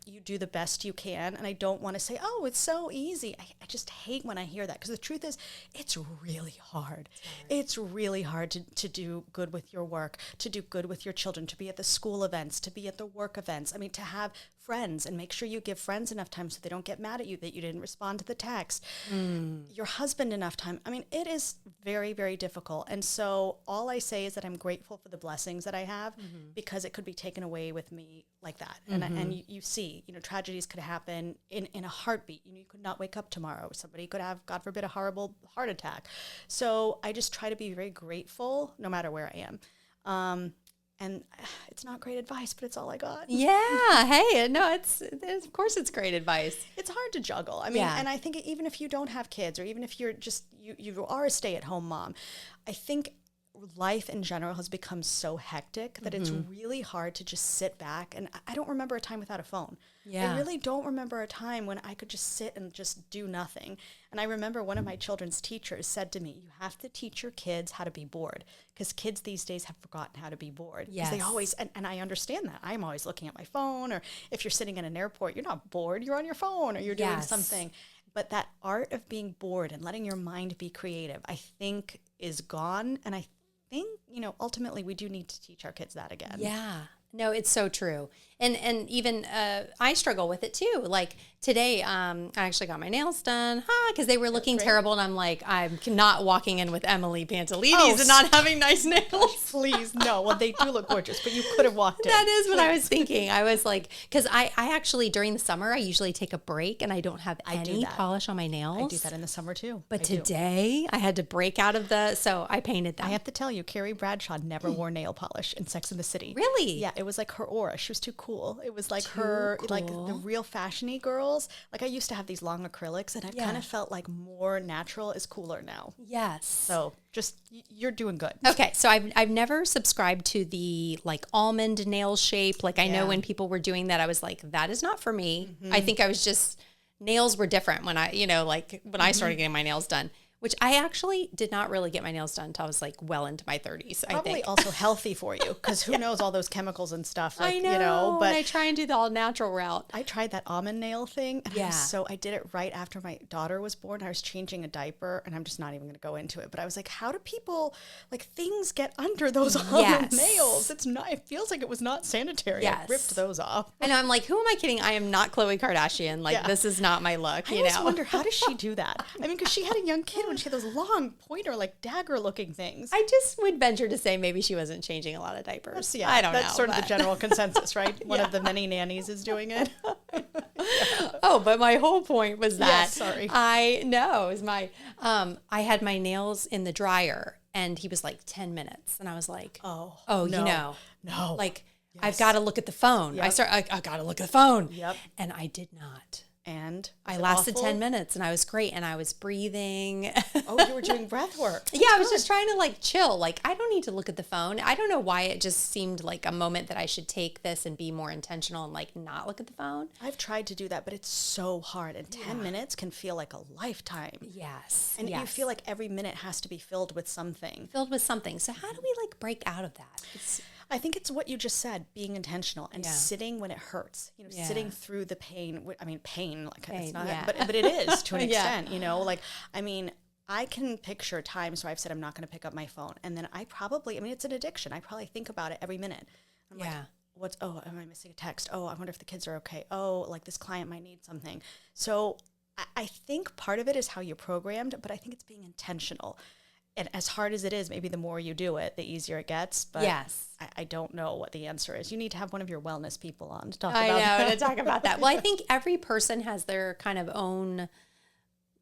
S2: you do the best you can, and I don't want to say, oh, it's so easy. I just hate when I hear that, because the truth is it's really hard. It's really hard to do good with your work, to do good with your children, to be at the school events, to be at the work events. I mean, to have friends, and make sure you give friends enough time so they don't get mad at you that you didn't respond to the text. Your husband enough time. I mean, it is very, very difficult. And so all I say is that I'm grateful for the blessings that I have, because it could be taken away with me like that. And you see, you know, tragedies could happen in a heartbeat. You could not wake up tomorrow. Somebody could have, God forbid, a horrible heart attack. So I just try to be very grateful no matter where I am. And it's not great advice, but it's all I got.
S1: Yeah. Hey, no, of course it's great advice.
S2: It's hard to juggle. I mean, and I think even if you don't have kids, or even if you're just, you are a stay-at-home mom, I think life in general has become so hectic that it's really hard to just sit back. And I don't remember a time without a phone. I really don't remember a time when I could just sit and just do nothing. And I remember one of my children's teachers said to me, you have to teach your kids how to be bored, because kids these days have forgotten how to be bored. Yes. They always, and I understand that. I'm always looking at my phone, or if you're sitting in an airport, you're not bored, you're on your phone, or you're doing something. But that art of being bored and letting your mind be creative, I think is gone. And I think, you know, ultimately we do need to teach our kids that again.
S1: Yeah. No, it's so true. And even I struggle with it too. Like today, I actually got my nails done because they were looking terrible. And I'm like, I'm not walking in with Emily Pantelides and not having nice nails.
S2: Please, no. Well, they do look gorgeous, but you could have walked in.
S1: That is what I was thinking. I was like, because I actually, during the summer, I usually take a break and I don't have any polish on my nails.
S2: I do that in the summer too.
S1: But today I had to break out of so I painted them.
S2: I have to tell you, Carrie Bradshaw never wore nail polish in Sex and the City.
S1: Really?
S2: Yeah, it was like her aura. She was too cool. It was like like the real fashion-y girls. Like I used to have these long acrylics, and I kind of felt like more natural is cooler now.
S1: Yes.
S2: So just, you're doing good.
S1: Okay. So I've never subscribed to the like almond nail shape. Like I know when people were doing that, I was like, that is not for me. I think I was just, nails were different when I, you know, like when I started getting my nails done. which I actually did not really get my nails done until I was like well into my 30s, I
S2: Probably
S1: think.
S2: also healthy for you, because who knows all those chemicals and stuff. Like,
S1: I know,
S2: but
S1: and I try and do the all natural route.
S2: I tried that almond nail thing, and
S1: Yeah.
S2: I did it right after my daughter was born. I was changing a diaper, and I'm just not even going to go into it. But I was like, how do people, like, things get under those almond nails? It's not. It feels like it was not sanitary. I ripped those off.
S1: And I'm like, who am I kidding? I am not Khloe Kardashian. Like, this is not my look.
S2: I always wonder, how does she do that? I mean, because she had a young kid when she had those long pointer, like dagger looking things.
S1: I just would venture to say maybe she wasn't changing a lot of diapers. I don't know.
S2: That's sort of the general consensus, right? One of the many nannies is doing it.
S1: Oh, but my whole point was that
S2: Yes, sorry.
S1: I had my nails in the dryer and he was like 10 minutes. And I was like,
S2: no.
S1: like I've got to look at the phone. I got to look at the phone.
S2: Yep.
S1: And I did not.
S2: And
S1: I lasted 10 minutes and I was great and I was breathing.
S2: Oh, you were doing breath work.
S1: Yeah, I was just trying to like chill. Like, I don't need to look at the phone. I don't know why it just seemed like a moment that I should take this and be more intentional and like not look at the phone.
S2: I've tried to do that, but it's so hard. And 10 minutes can feel like a lifetime.
S1: Yes.
S2: And you feel like every minute has to be filled with something.
S1: So how do we like break out of that?
S2: I think it's what you just said, being intentional and sitting when it hurts, sitting through the pain. I mean, pain, like it's not, but it is to an extent, like, I mean, I can picture times where I've said, I'm not going to pick up my phone. And then it's an addiction. I probably think about it every minute. I'm like, am I missing a text? Oh, I wonder if the kids are okay. Oh, like this client might need something. So I think part of it is how you're programmed, but I think it's being intentional. And as hard as it is, maybe the more you do it, the easier it gets. But I don't know what the answer is. You need to have one of your wellness people on to talk about that.
S1: To talk about that. Well, I think every person has their kind of own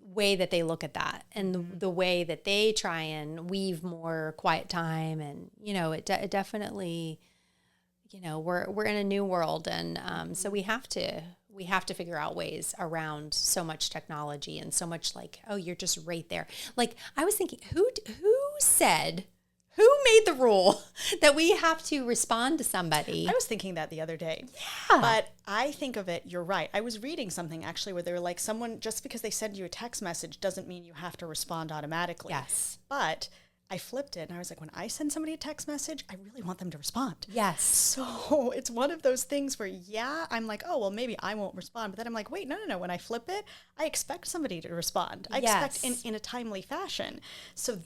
S1: way that they look at that and the way that they try and weave more quiet time. And, it definitely, we're in a new world. And so we have to figure out ways around so much technology and so much like, oh, you're just right there. Like I was thinking, who made the rule that we have to respond to somebody?
S2: I was thinking that the other day.
S1: Yeah.
S2: But I think of it, you're right. I was reading something actually where they were like, someone, just because they send you a text message doesn't mean you have to respond automatically.
S1: Yes.
S2: But I flipped it and I was like, when I send somebody a text message, I really want them to respond.
S1: Yes.
S2: So it's one of those things where, I'm like, oh, well, maybe I won't respond. But then I'm like, wait, no. When I flip it, I expect somebody to respond. I expect in a timely fashion. So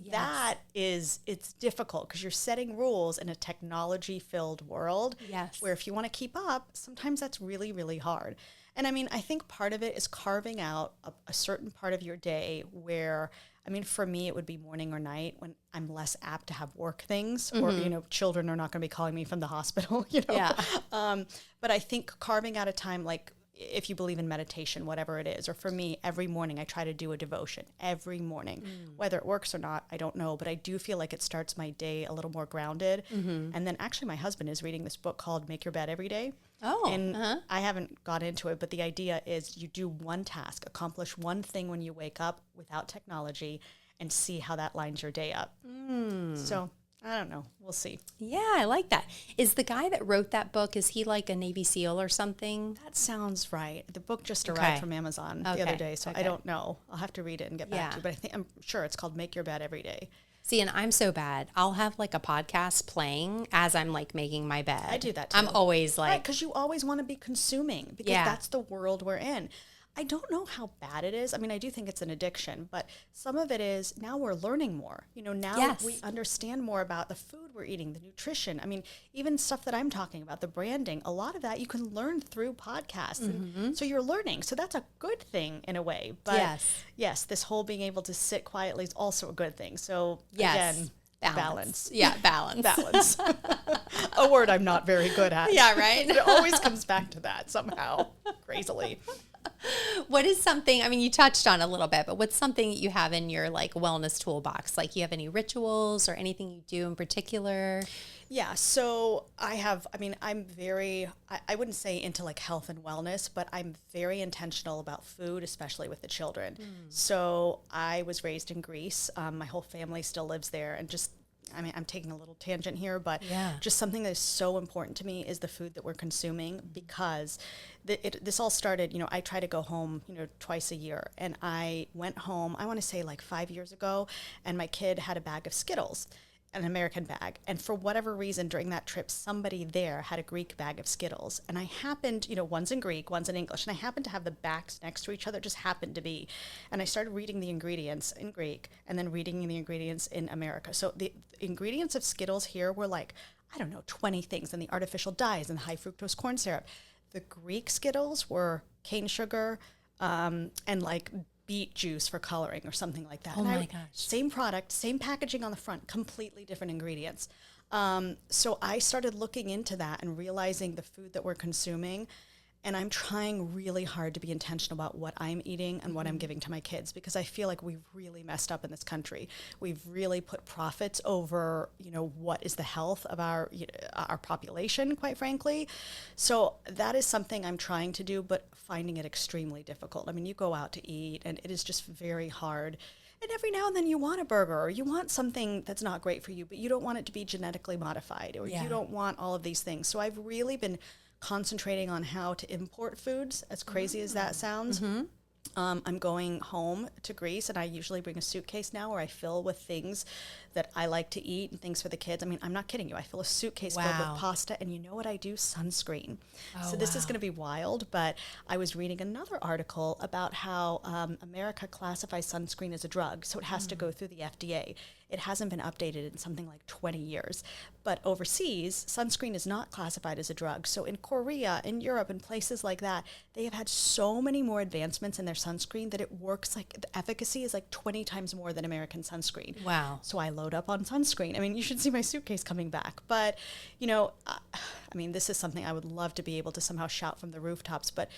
S2: it's difficult because you're setting rules in a technology-filled world where if you want to keep up, sometimes that's really, really hard. And I mean, I think part of it is carving out a certain part of your day where, I mean, for me, it would be morning or night when I'm less apt to have work things or, children are not going to be calling me from the hospital, But I think carving out a time, like if you believe in meditation, whatever it is, or for me, every morning I try to do a devotion every morning, whether it works or not, I don't know. But I do feel like it starts my day a little more grounded. And then actually my husband is reading this book called Make Your Bed Every Day.
S1: Oh,
S2: and I haven't got into it, but the idea is you do one task, accomplish one thing when you wake up without technology and see how that lines your day up. So I don't know. We'll see.
S1: Yeah, I like that. Is the guy that wrote that book, is he like a Navy SEAL or something?
S2: That sounds right. The book just arrived from Amazon the other day, so I don't know. I'll have to read it and get back to you. But I'm sure it's called Make Your Bed Every Day.
S1: See, and I'm so bad. I'll have like a podcast playing as I'm like making my bed.
S2: I do that too.
S1: I'm always like...
S2: because you always want to be consuming because that's the world we're in. I don't know how bad it is. I mean, I do think it's an addiction, but some of it is now we're learning more. Now we understand more about the food we're eating, the nutrition. I mean, even stuff that I'm talking about, the branding, a lot of that you can learn through podcasts. And so you're learning. So that's a good thing in a way. But yes, this whole being able to sit quietly is also a good thing. So again, balance.
S1: Yeah, balance.
S2: Balance. A word I'm not very good at.
S1: Yeah, right?
S2: It always comes back to that somehow, crazily.
S1: What is something, I mean, you touched on a little bit, but what's something that you have in your like wellness toolbox? Like you have any rituals or anything you do in particular?
S2: Yeah, so I'm very, I wouldn't say into like health and wellness, but I'm very intentional about food, especially with the children. So I was raised in Greece. My whole family still lives there, and just I mean, I'm taking a little tangent here, but just something that is so important to me is the food that we're consuming, because this all started, you know, I try to go home, you know, twice a year. And I went home, I want to say like 5 years ago, and my kid had a bag of Skittles, an American bag. And for whatever reason, during that trip, somebody there had a Greek bag of Skittles. And I happened, you know, one's in Greek, one's in English, and I happened to have the backs next to each other, just happened to be. And I started reading the ingredients in Greek and then reading the ingredients in America. So the ingredients of Skittles here were like, I don't know, 20 things, and the artificial dyes and the high fructose corn syrup. The Greek Skittles were cane sugar and like beet juice for coloring or something like that.
S1: Oh my gosh.
S2: Same product, same packaging on the front, completely different ingredients. So I started looking into that and realizing the food that we're consuming. And I'm trying really hard to be intentional about what I'm eating and what I'm giving to my kids, because I feel like we've really messed up in this country. We've really put profits over, you know, what is the health of our population, quite frankly. So that is something I'm trying to do, but finding it extremely difficult. I mean, you go out to eat and it is just very hard. And every now and then you want a burger, or you want something that's not great for you, but you don't want it to be genetically modified, or you don't want all of these things. So I've really been concentrating on how to import foods, as crazy as that sounds. I'm going home to Greece, and I usually bring a suitcase now where I fill with things that I like to eat and things for the kids. I mean, I'm not kidding you. I fill a suitcase filled with pasta, and you know what I do? Sunscreen. So this is going to be wild, but I was reading another article about how America classifies sunscreen as a drug, so it has to go through the FDA. It hasn't been updated in something like 20 years. But overseas, sunscreen is not classified as a drug. So in Korea, in Europe, and places like that, they have had so many more advancements in their sunscreen that it works, like the efficacy is like 20 times more than American sunscreen.
S1: Wow.
S2: So I load up on sunscreen. I mean, you should see my suitcase coming back. But, you know, I mean, this is something I would love to be able to somehow shout from the rooftops, but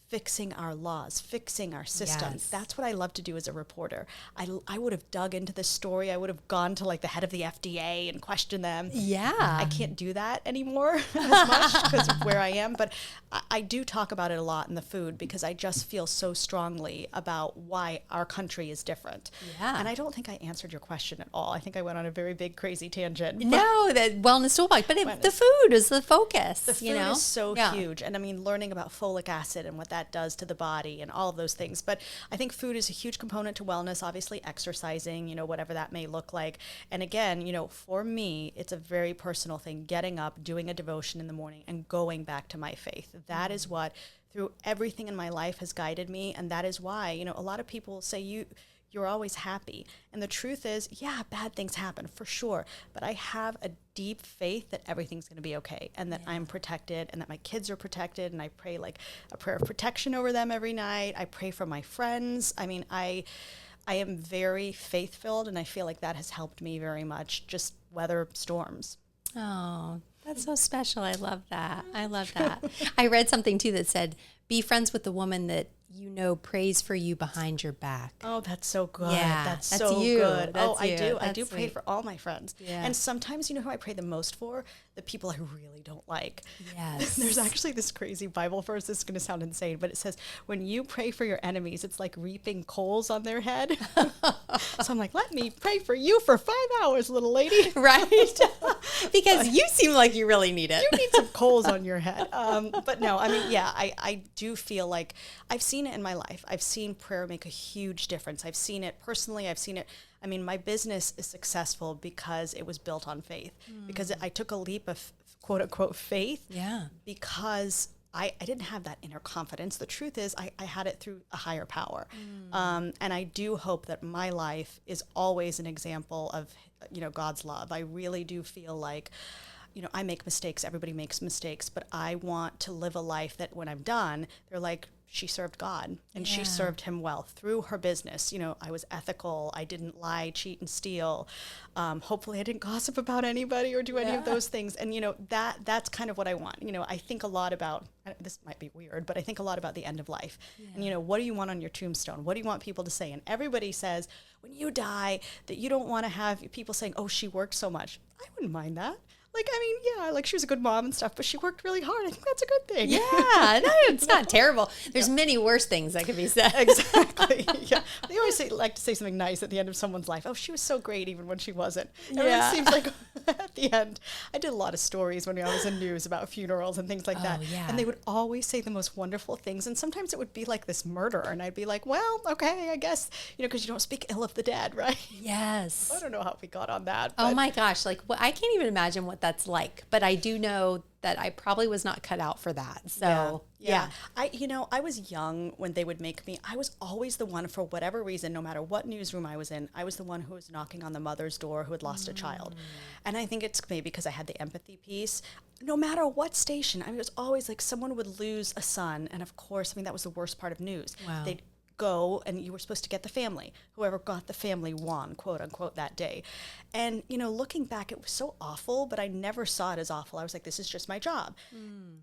S2: fixing our laws, fixing our systems.
S1: Yes.
S2: That's what I love to do as a reporter. I would have dug into this story. I would have gone to like the head of the FDA and questioned them.
S1: Yeah.
S2: I can't do that anymore as much because of where I am. But I do talk about it a lot in the food, because I just feel so strongly about why our country is different.
S1: Yeah.
S2: And I don't think I answered your question at all. I think I went on a very big, crazy tangent.
S1: No, the wellness toolbox, but the food is the focus.
S2: The food is so huge. And I mean, learning about folic acid and what that does to the body and all of those things. But I think food is a huge component to wellness, obviously exercising, you know, whatever that may look like. And again, you know, for me, it's a very personal thing, getting up, doing a devotion in the morning and going back to my faith. That is what through everything in my life has guided me. And that is why, you know, a lot of people say you're always happy. And the truth is, yeah, bad things happen for sure. But I have a deep faith that everything's going to be okay, and that I'm protected, and that my kids are protected. And I pray like a prayer of protection over them every night. I pray for my friends. I mean, I am very faith-filled, and I feel like that has helped me very much just weather storms.
S1: Oh, that's so special. I love that. I love that. I read something too that said, be friends with the woman that you know prays for you behind your back.
S2: Oh, that's so good.
S1: Yeah,
S2: that's
S1: that's
S2: so
S1: you.
S2: good.
S1: That's
S2: I
S1: you.
S2: do. I
S1: That's
S2: do pray
S1: sweet.
S2: for all my friends.
S1: Yeah.
S2: And sometimes, you know who I pray the most for? The people I really don't like.
S1: Yes.
S2: There's actually this crazy Bible verse. This is going to sound insane, but it says, when you pray for your enemies, it's like reaping coals on their head. So I'm like, let me pray for you for 5 hours, little lady.
S1: Right? Because you seem like you really need it.
S2: You need some coals on your head. But no, I mean, yeah, I do feel like I've seen it in my life. I've seen prayer make a huge difference. I've seen it personally. I've seen it. I mean, my business is successful because it was built on faith, because I took a leap of quote unquote faith.
S1: Yeah.
S2: Because I didn't have that inner confidence. The truth is I had it through a higher power. And I do hope that my life is always an example of, you know, God's love. I really do feel like, you know, I make mistakes. Everybody makes mistakes, but I want to live a life that when I'm done, they're like, she served God and she served him well through her business. You know, I was ethical. I didn't lie, cheat, and steal. Hopefully I didn't gossip about anybody or do any of those things. And, you know, that's kind of what I want. You know, I think a lot about, this might be weird, but I think a lot about the end of life. And, you know, what do you want on your tombstone? What do you want people to say? And everybody says, when you die, that you don't want to have people saying, oh, she worked so much. I wouldn't mind that. Like, I mean, yeah, like she was a good mom and stuff, but she worked really hard. I think that's a good thing.
S1: Yeah, no, it's not terrible. There's many worse things that could be said.
S2: Exactly. Yeah. They always like to say something nice at the end of someone's life. Oh, she was so great even when she wasn't. Everyone seems like at the end. I did a lot of stories when I was in news about funerals and things like that.
S1: Yeah.
S2: And they would always say the most wonderful things. And sometimes it would be like this murder. And I'd be like, well, okay, I guess, because you don't speak ill of the dead, right?
S1: Yes.
S2: I don't know how we got on that.
S1: Oh my gosh. Like, I can't even imagine what that's like, but I do know that I probably was not cut out for that. So yeah.
S2: I was young when they would make me, I was always the one, for whatever reason, no matter what newsroom I was in, I was the one who was knocking on the mother's door who had lost a child. And I think it's maybe because I had the empathy piece. No matter what station, I mean, it was always like someone would lose a son. And of course, I mean, that was the worst part of news.
S1: Wow.
S2: They'd go and you were supposed to get the family. Whoever got the family won, quote unquote, that day. And, looking back, it was so awful, but I never saw it as awful. I was like, this is just my job.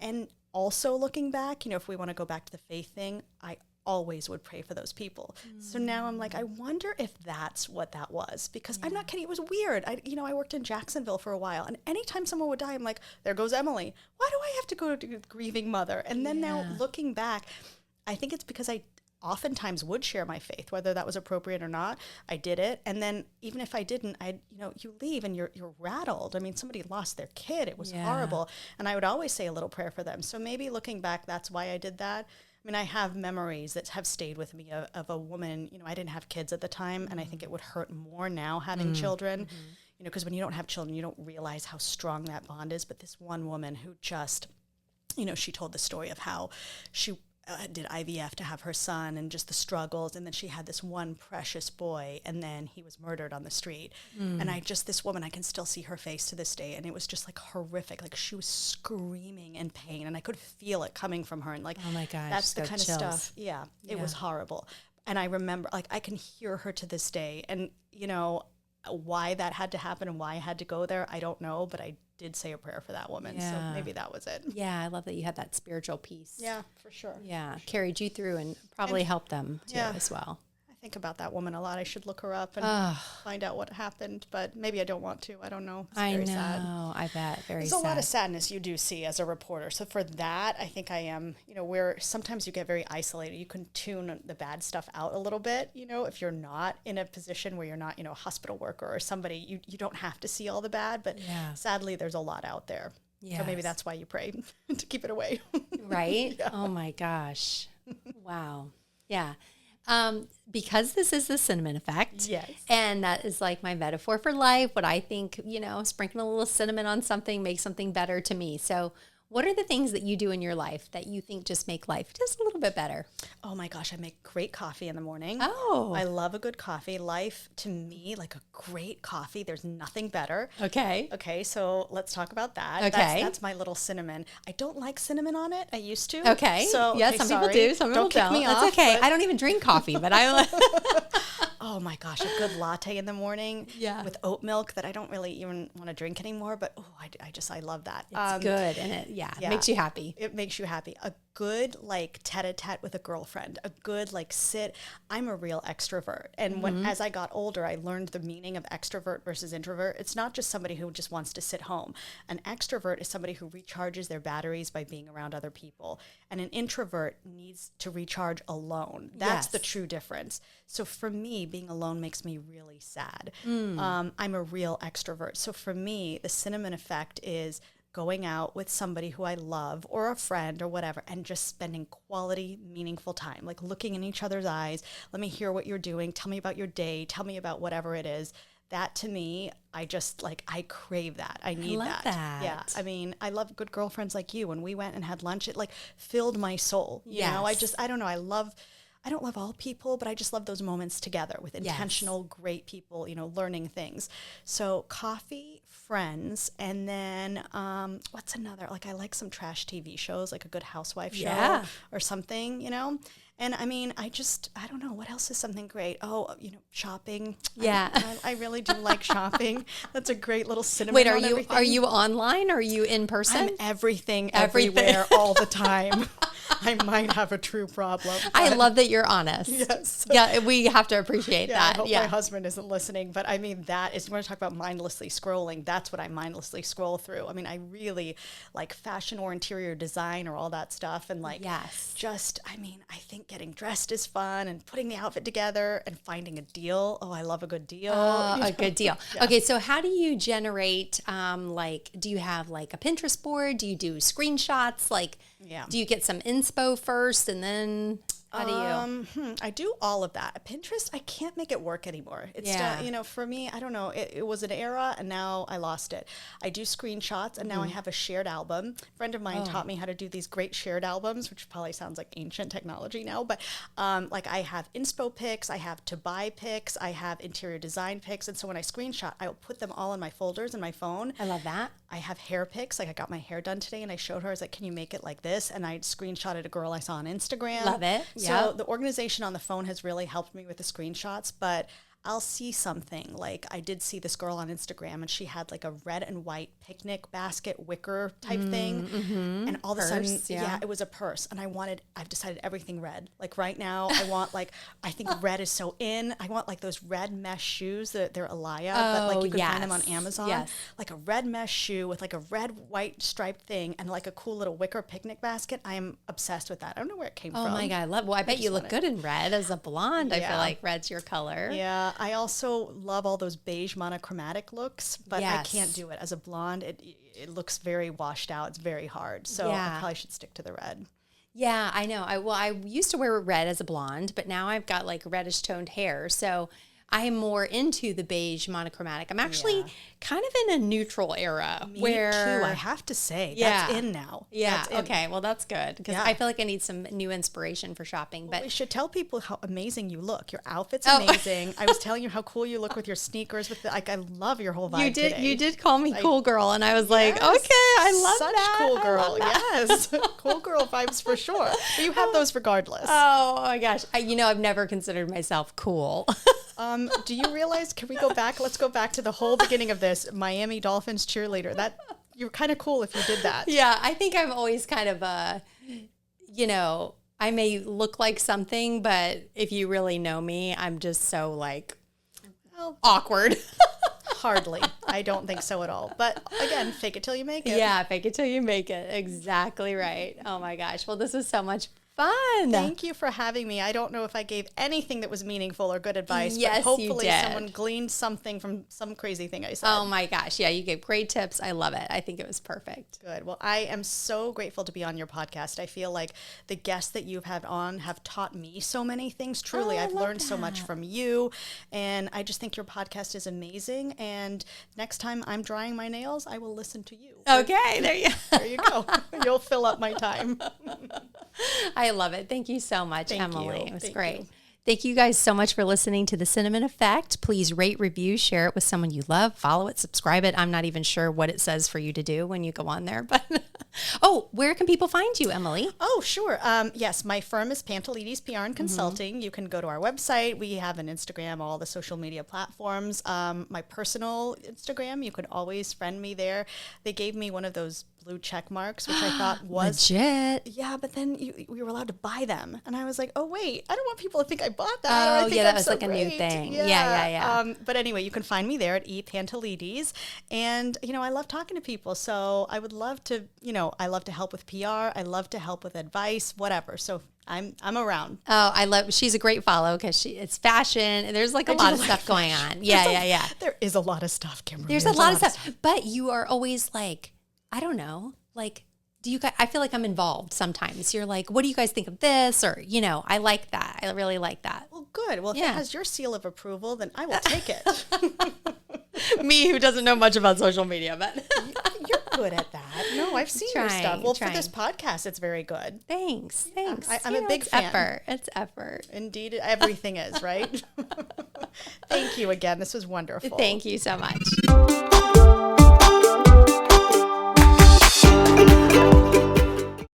S2: And also looking back, if we want to go back to the faith thing, I always would pray for those people. So now I'm like, I wonder if that's what that was, because I'm not kidding. It was weird. I worked in Jacksonville for a while, and anytime someone would die, I'm like, there goes Emily. Why do I have to go to the grieving mother? And then now looking back, I think it's because I oftentimes would share my faith, whether that was appropriate or not. I did it. And then even if I didn't, you leave and you're rattled. I mean, somebody lost their kid. It was horrible. And I would always say a little prayer for them. So maybe looking back, that's why I did that. I mean, I have memories that have stayed with me of a woman, I didn't have kids at the time. And I think it would hurt more now having children, because when you don't have children, you don't realize how strong that bond is. But this one woman who just, she told the story of how she did IVF to have her son and just the struggles. And then she had this one precious boy, and then he was murdered on the street. And this woman, I can still see her face to this day. And it was just like horrific. Like she was screaming in pain, and I could feel it coming from her. And like,
S1: oh my gosh,
S2: that's the kind
S1: chills.
S2: of stuff. Yeah, it was horrible. And I remember, like, I can hear her to this day. And, why that had to happen and why I had to go there, I don't know, but I did say a prayer for that woman. So maybe that was it.
S1: Yeah, I love that you had that spiritual piece.
S2: Yeah, for sure.
S1: Yeah, carried you through and probably helped them too as well.
S2: I think about that woman a lot. I should look her up and find out what happened, but maybe I don't want to. I don't know. It's very sad.
S1: I bet. There's
S2: a lot of sadness you do see as a reporter. So for that, I think I am, where sometimes you get very isolated. You can tune the bad stuff out a little bit, if you're not in a position where you're not, a hospital worker or somebody, you don't have to see all the bad, but sadly there's a lot out there. Yes. So maybe that's why you pray to keep it away.
S1: Right? Yeah. Oh my gosh. Wow. Yeah. Because this is the cinnamon effect.
S2: Yes.
S1: And that is like my metaphor for life. What I think, sprinkling a little cinnamon on something makes something better to me. So what are the things that you do in your life that you think just make life just a little bit better?
S2: Oh my gosh, I make great coffee in the morning.
S1: Oh.
S2: I love a good coffee. Life, to me, like a great coffee, there's nothing better.
S1: Okay.
S2: Okay, so let's talk about that.
S1: Okay.
S2: That's my little cinnamon. I don't like cinnamon on it. I used to.
S1: Okay.
S2: So,
S1: yeah, some people do. Some people don't. That's okay. I don't even drink coffee, but I...
S2: Oh my gosh, a good latte in the morning with oat milk that I don't really even want to drink anymore, but I love that.
S1: It's good, and it makes you happy.
S2: It makes you happy. A good like tete-a-tete with a girlfriend, a good like sit. I'm a real extrovert, and as I got older, I learned the meaning of extrovert versus introvert. It's not just somebody who just wants to sit home. An extrovert is somebody who recharges their batteries by being around other people, and an introvert needs to recharge alone. That's the true difference. So for me, being alone makes me really sad. I'm a real extrovert. So for me, the cinnamon effect is going out with somebody who I love or a friend or whatever and just spending quality, meaningful time, like looking in each other's eyes. Let me hear what you're doing. Tell me about your day. Tell me about whatever it is. That to me, I just I crave that. I need that. Yeah. I mean, I love good girlfriends like you. When we went and had lunch, it like filled my soul. You know, I don't know. I don't love all people, but I just love those moments together with intentional, great people, learning things. So coffee, friends, and then what's another? Like I like some trash TV shows, like a Good Housewife show or something, And I mean, I don't know, what else is something great? Oh, shopping.
S1: Yeah.
S2: I really do like shopping. That's a great little cinnamon.
S1: Wait, are you online or are you in person?
S2: I'm everywhere all the time. I might have a true problem.
S1: I love that you're honest.
S2: Yes.
S1: Yeah, we have to appreciate that.
S2: I hope my husband isn't listening, but I mean, that is, you want to talk about mindlessly scrolling, that's what I mindlessly scroll through. I mean, I really like fashion or interior design or all that stuff. And like, I think getting dressed is fun, and putting the outfit together and finding a deal. Oh, I love a good deal.
S1: A good deal. Yeah. Okay, so how do you generate, do you have like a Pinterest board? Do you do screenshots? Do you get some inspo first and then how do you?
S2: I do all of that. Pinterest, I can't make it work anymore. It's for me, I don't know. It was an era, and now I lost it. I do screenshots, and now I have a shared album. A friend of mine taught me how to do these great shared albums, which probably sounds like ancient technology now, but I have inspo pics, I have to buy pics, I have interior design pics, and so when I screenshot, I will put them all in my folders in my phone.
S1: I love that.
S2: I have hair pics. Like, I got my hair done today, and I showed her. I was like, "Can you make it like this?" And I screenshotted a girl I saw on Instagram.
S1: Love it.
S2: So the organization on the phone has really helped me with the screenshots, but I'll see something. Like, I did see this girl on Instagram, and she had like a red and white picnic basket wicker type thing. Mm-hmm. And all of a sudden, it was a purse. And I've decided everything red. Like right now, I want I think red is so in. I want like those red mesh shoes that they're Alaya, but like you can find them on Amazon. Yes. Like a red mesh shoe with like a red, white striped thing and like a cool little wicker picnic basket. I am obsessed with that. I don't know where it came from.
S1: Oh my God, I love. Well, I bet you look good in red as a blonde. Yeah. I feel like red's your color.
S2: Yeah. I also love all those beige monochromatic looks, but I can't do it. As a blonde, it looks very washed out. It's very hard. So I probably should stick to the red.
S1: Yeah, I know. I used to wear red as a blonde, but now I've got like reddish toned hair. So I am more into the beige monochromatic. I'm actually kind of in a neutral era.
S2: Me too, I have to say. That's in now.
S1: Yeah, okay. Well, that's good because I feel like I need some new inspiration for shopping. But
S2: we should tell people how amazing you look. Your outfit's amazing. I was telling you how cool you look with your sneakers. I love your whole vibe today.
S1: You did call me cool girl, and I was like, okay, I love
S2: such
S1: that.
S2: Cool girl. Yes. Cool girl vibes for sure. But you have those regardless.
S1: Oh my gosh. I've never considered myself cool.
S2: Do you realize, can we go back? Let's go back to the whole beginning of this. Miami Dolphins cheerleader. That you're kind of cool if you did that.
S1: Yeah, I think I'm always kind of I may look like something, but if you really know me, I'm just so awkward.
S2: Hardly. I don't think so at all. But again, fake it till you make it.
S1: Yeah, fake it till you make it. Exactly right. Oh my gosh. Well, this is so much fun.
S2: Thank you for having me. I don't know if I gave anything that was meaningful or good advice, but hopefully someone gleaned something from some crazy thing I said.
S1: Oh my gosh. Yeah, you gave great tips. I love it. I think it was perfect.
S2: Good. Well, I am so grateful to be on your podcast. I feel like the guests that you've had on have taught me so many things. Truly, I've learned so much from you, and I just think your podcast is amazing. And next time I'm drying my nails, I will listen to you.
S1: Okay,
S2: there you go. You'll fill up my time.
S1: I love it. Thank you so much, Emily. It was great.
S2: You.
S1: Thank you guys so much for listening to The Cinnamon Effect. Please rate, review, share it with someone you love, follow it, subscribe it. I'm not even sure what it says for you to do when you go on there, but where can people find you, Emily?
S2: Oh, sure. Yes, my firm is Pantelides PR Consulting. You can go to our website. We have an Instagram, all the social media platforms. My personal Instagram, you could always friend me there. They gave me one of those blue check marks, which I thought was
S1: legit.
S2: Yeah, but then we were allowed to buy them, and I was like, oh wait, I don't want people to think I bought that.
S1: Oh yeah, that was like a new thing. Yeah.
S2: But anyway, you can find me there at Pantelides, and I love talking to people, so I would love to, I love to help with PR. I love to help with advice, whatever. So I'm around.
S1: Oh, she's a great follow because it's fashion and there's like a lot of stuff going on. Yeah.
S2: There is a lot of stuff, Kimberly.
S1: There's a lot of stuff, but you are always like, I don't know, do you guys, I feel like I'm involved sometimes. You're like, what do you guys think of this? Or, I like that. I really like that.
S2: Well, good. Well, if it has your seal of approval, then I will take it.
S1: Me, who doesn't know much about social media, but
S2: you're good at that. No, I've seen your stuff. Well, for this podcast, it's very good.
S1: Thanks.
S2: I'm a big fan.
S1: It's effort.
S2: Indeed, everything is, right? Thank you again. This was wonderful.
S1: Thank you so much.